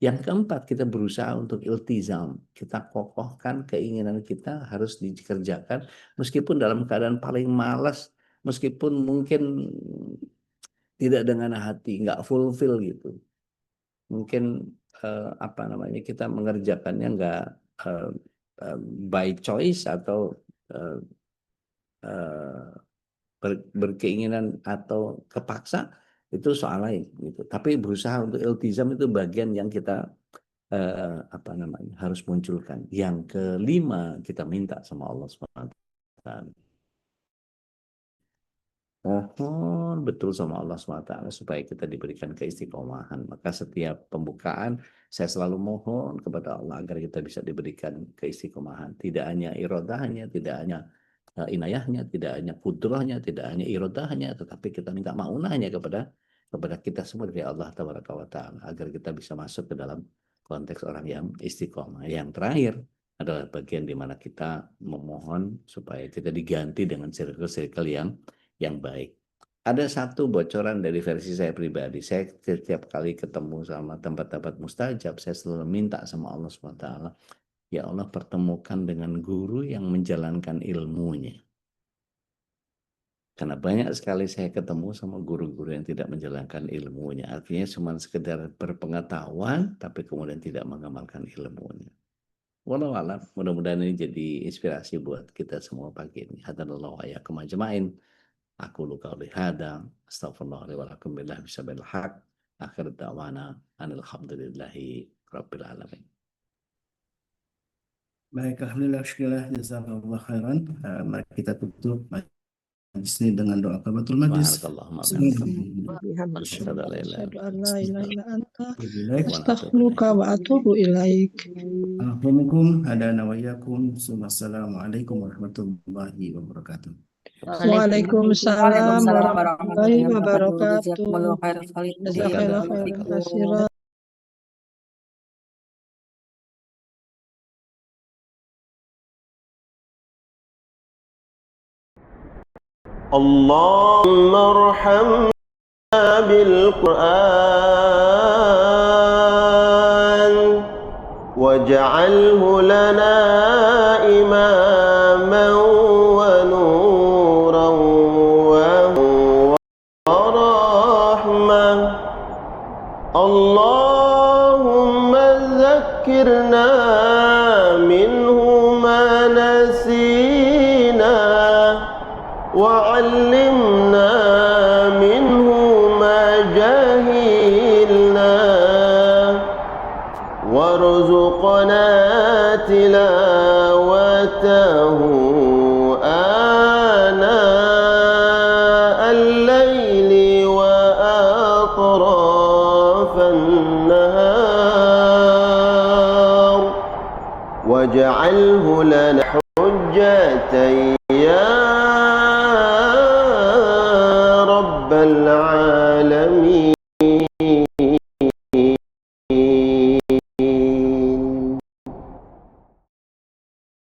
Yang keempat, kita berusaha untuk iltizam. Kita kokohkan keinginan kita harus dikerjakan meskipun dalam keadaan paling malas, meskipun mungkin tidak dengan hati, nggak fulfill gitu. Mungkin kita mengerjakannya nggak by choice atau berkeinginan atau kepaksa, itu soal lain gitu. Tapi berusaha untuk iltizam itu bagian yang kita harus munculkan. Yang kelima, kita minta sama Allah SWT. Mohon betul sama Allah SWT supaya kita diberikan keistiqomahan. Maka setiap pembukaan saya selalu mohon kepada Allah agar kita bisa diberikan keistiqomahan. Tidak hanya irodahnya, tidak hanya inayahnya, tidak hanya kudrahnya, tidak hanya irodahnya, tetapi kita minta maunahnya kepada kita semua dari Allah Tabaraka wa Ta'ala, agar kita bisa masuk ke dalam konteks orang yang istiqomah. Yang terakhir adalah bagian di mana kita memohon supaya kita diganti dengan circle-circle yang baik. Ada satu bocoran dari versi saya pribadi. Saya setiap kali ketemu sama tempat-tempat mustajab, saya selalu minta sama Allah SWT, ya Allah, pertemukan dengan guru yang menjalankan ilmunya. Karena banyak sekali saya ketemu sama guru-guru yang tidak menjalankan ilmunya. Artinya cuma sekedar berpengetahuan, tapi kemudian tidak mengamalkan ilmunya. Wallahu a'lam. Mudah-mudahan ini jadi inspirasi buat kita semua pagi ini. Hadanallahu wa iyyakum ajma'in. Aku luka oleh hada. Astaghfirullah wa lakum billahi bisabil haq. Akhir da'wana alhamdulillahi rabbil alamin. Baik, alhamdulillah, syukurlah, jazakallah khairan. Mari kita tutup di sini dengan doa kafaratul majlis. Astaghfiruka wa atubu ilaik. Alhamdulillah, hadana wa iyyakum. Assalamualaikum warahmatullahi wabarakatuh. Waalaikumsalam warahmatullahi wabarakatuh. Jazakallah khairan katsiran. اللهم ارحمنا بالقرآن واجعله لنا إماما ونورا ورحمة. اللهم ذكرنا منه ما نسينا وعلمنا منه ما جهلنا وارزقنا تلاوته آناء الليل وأطراف النهار واجعله لنا حجتين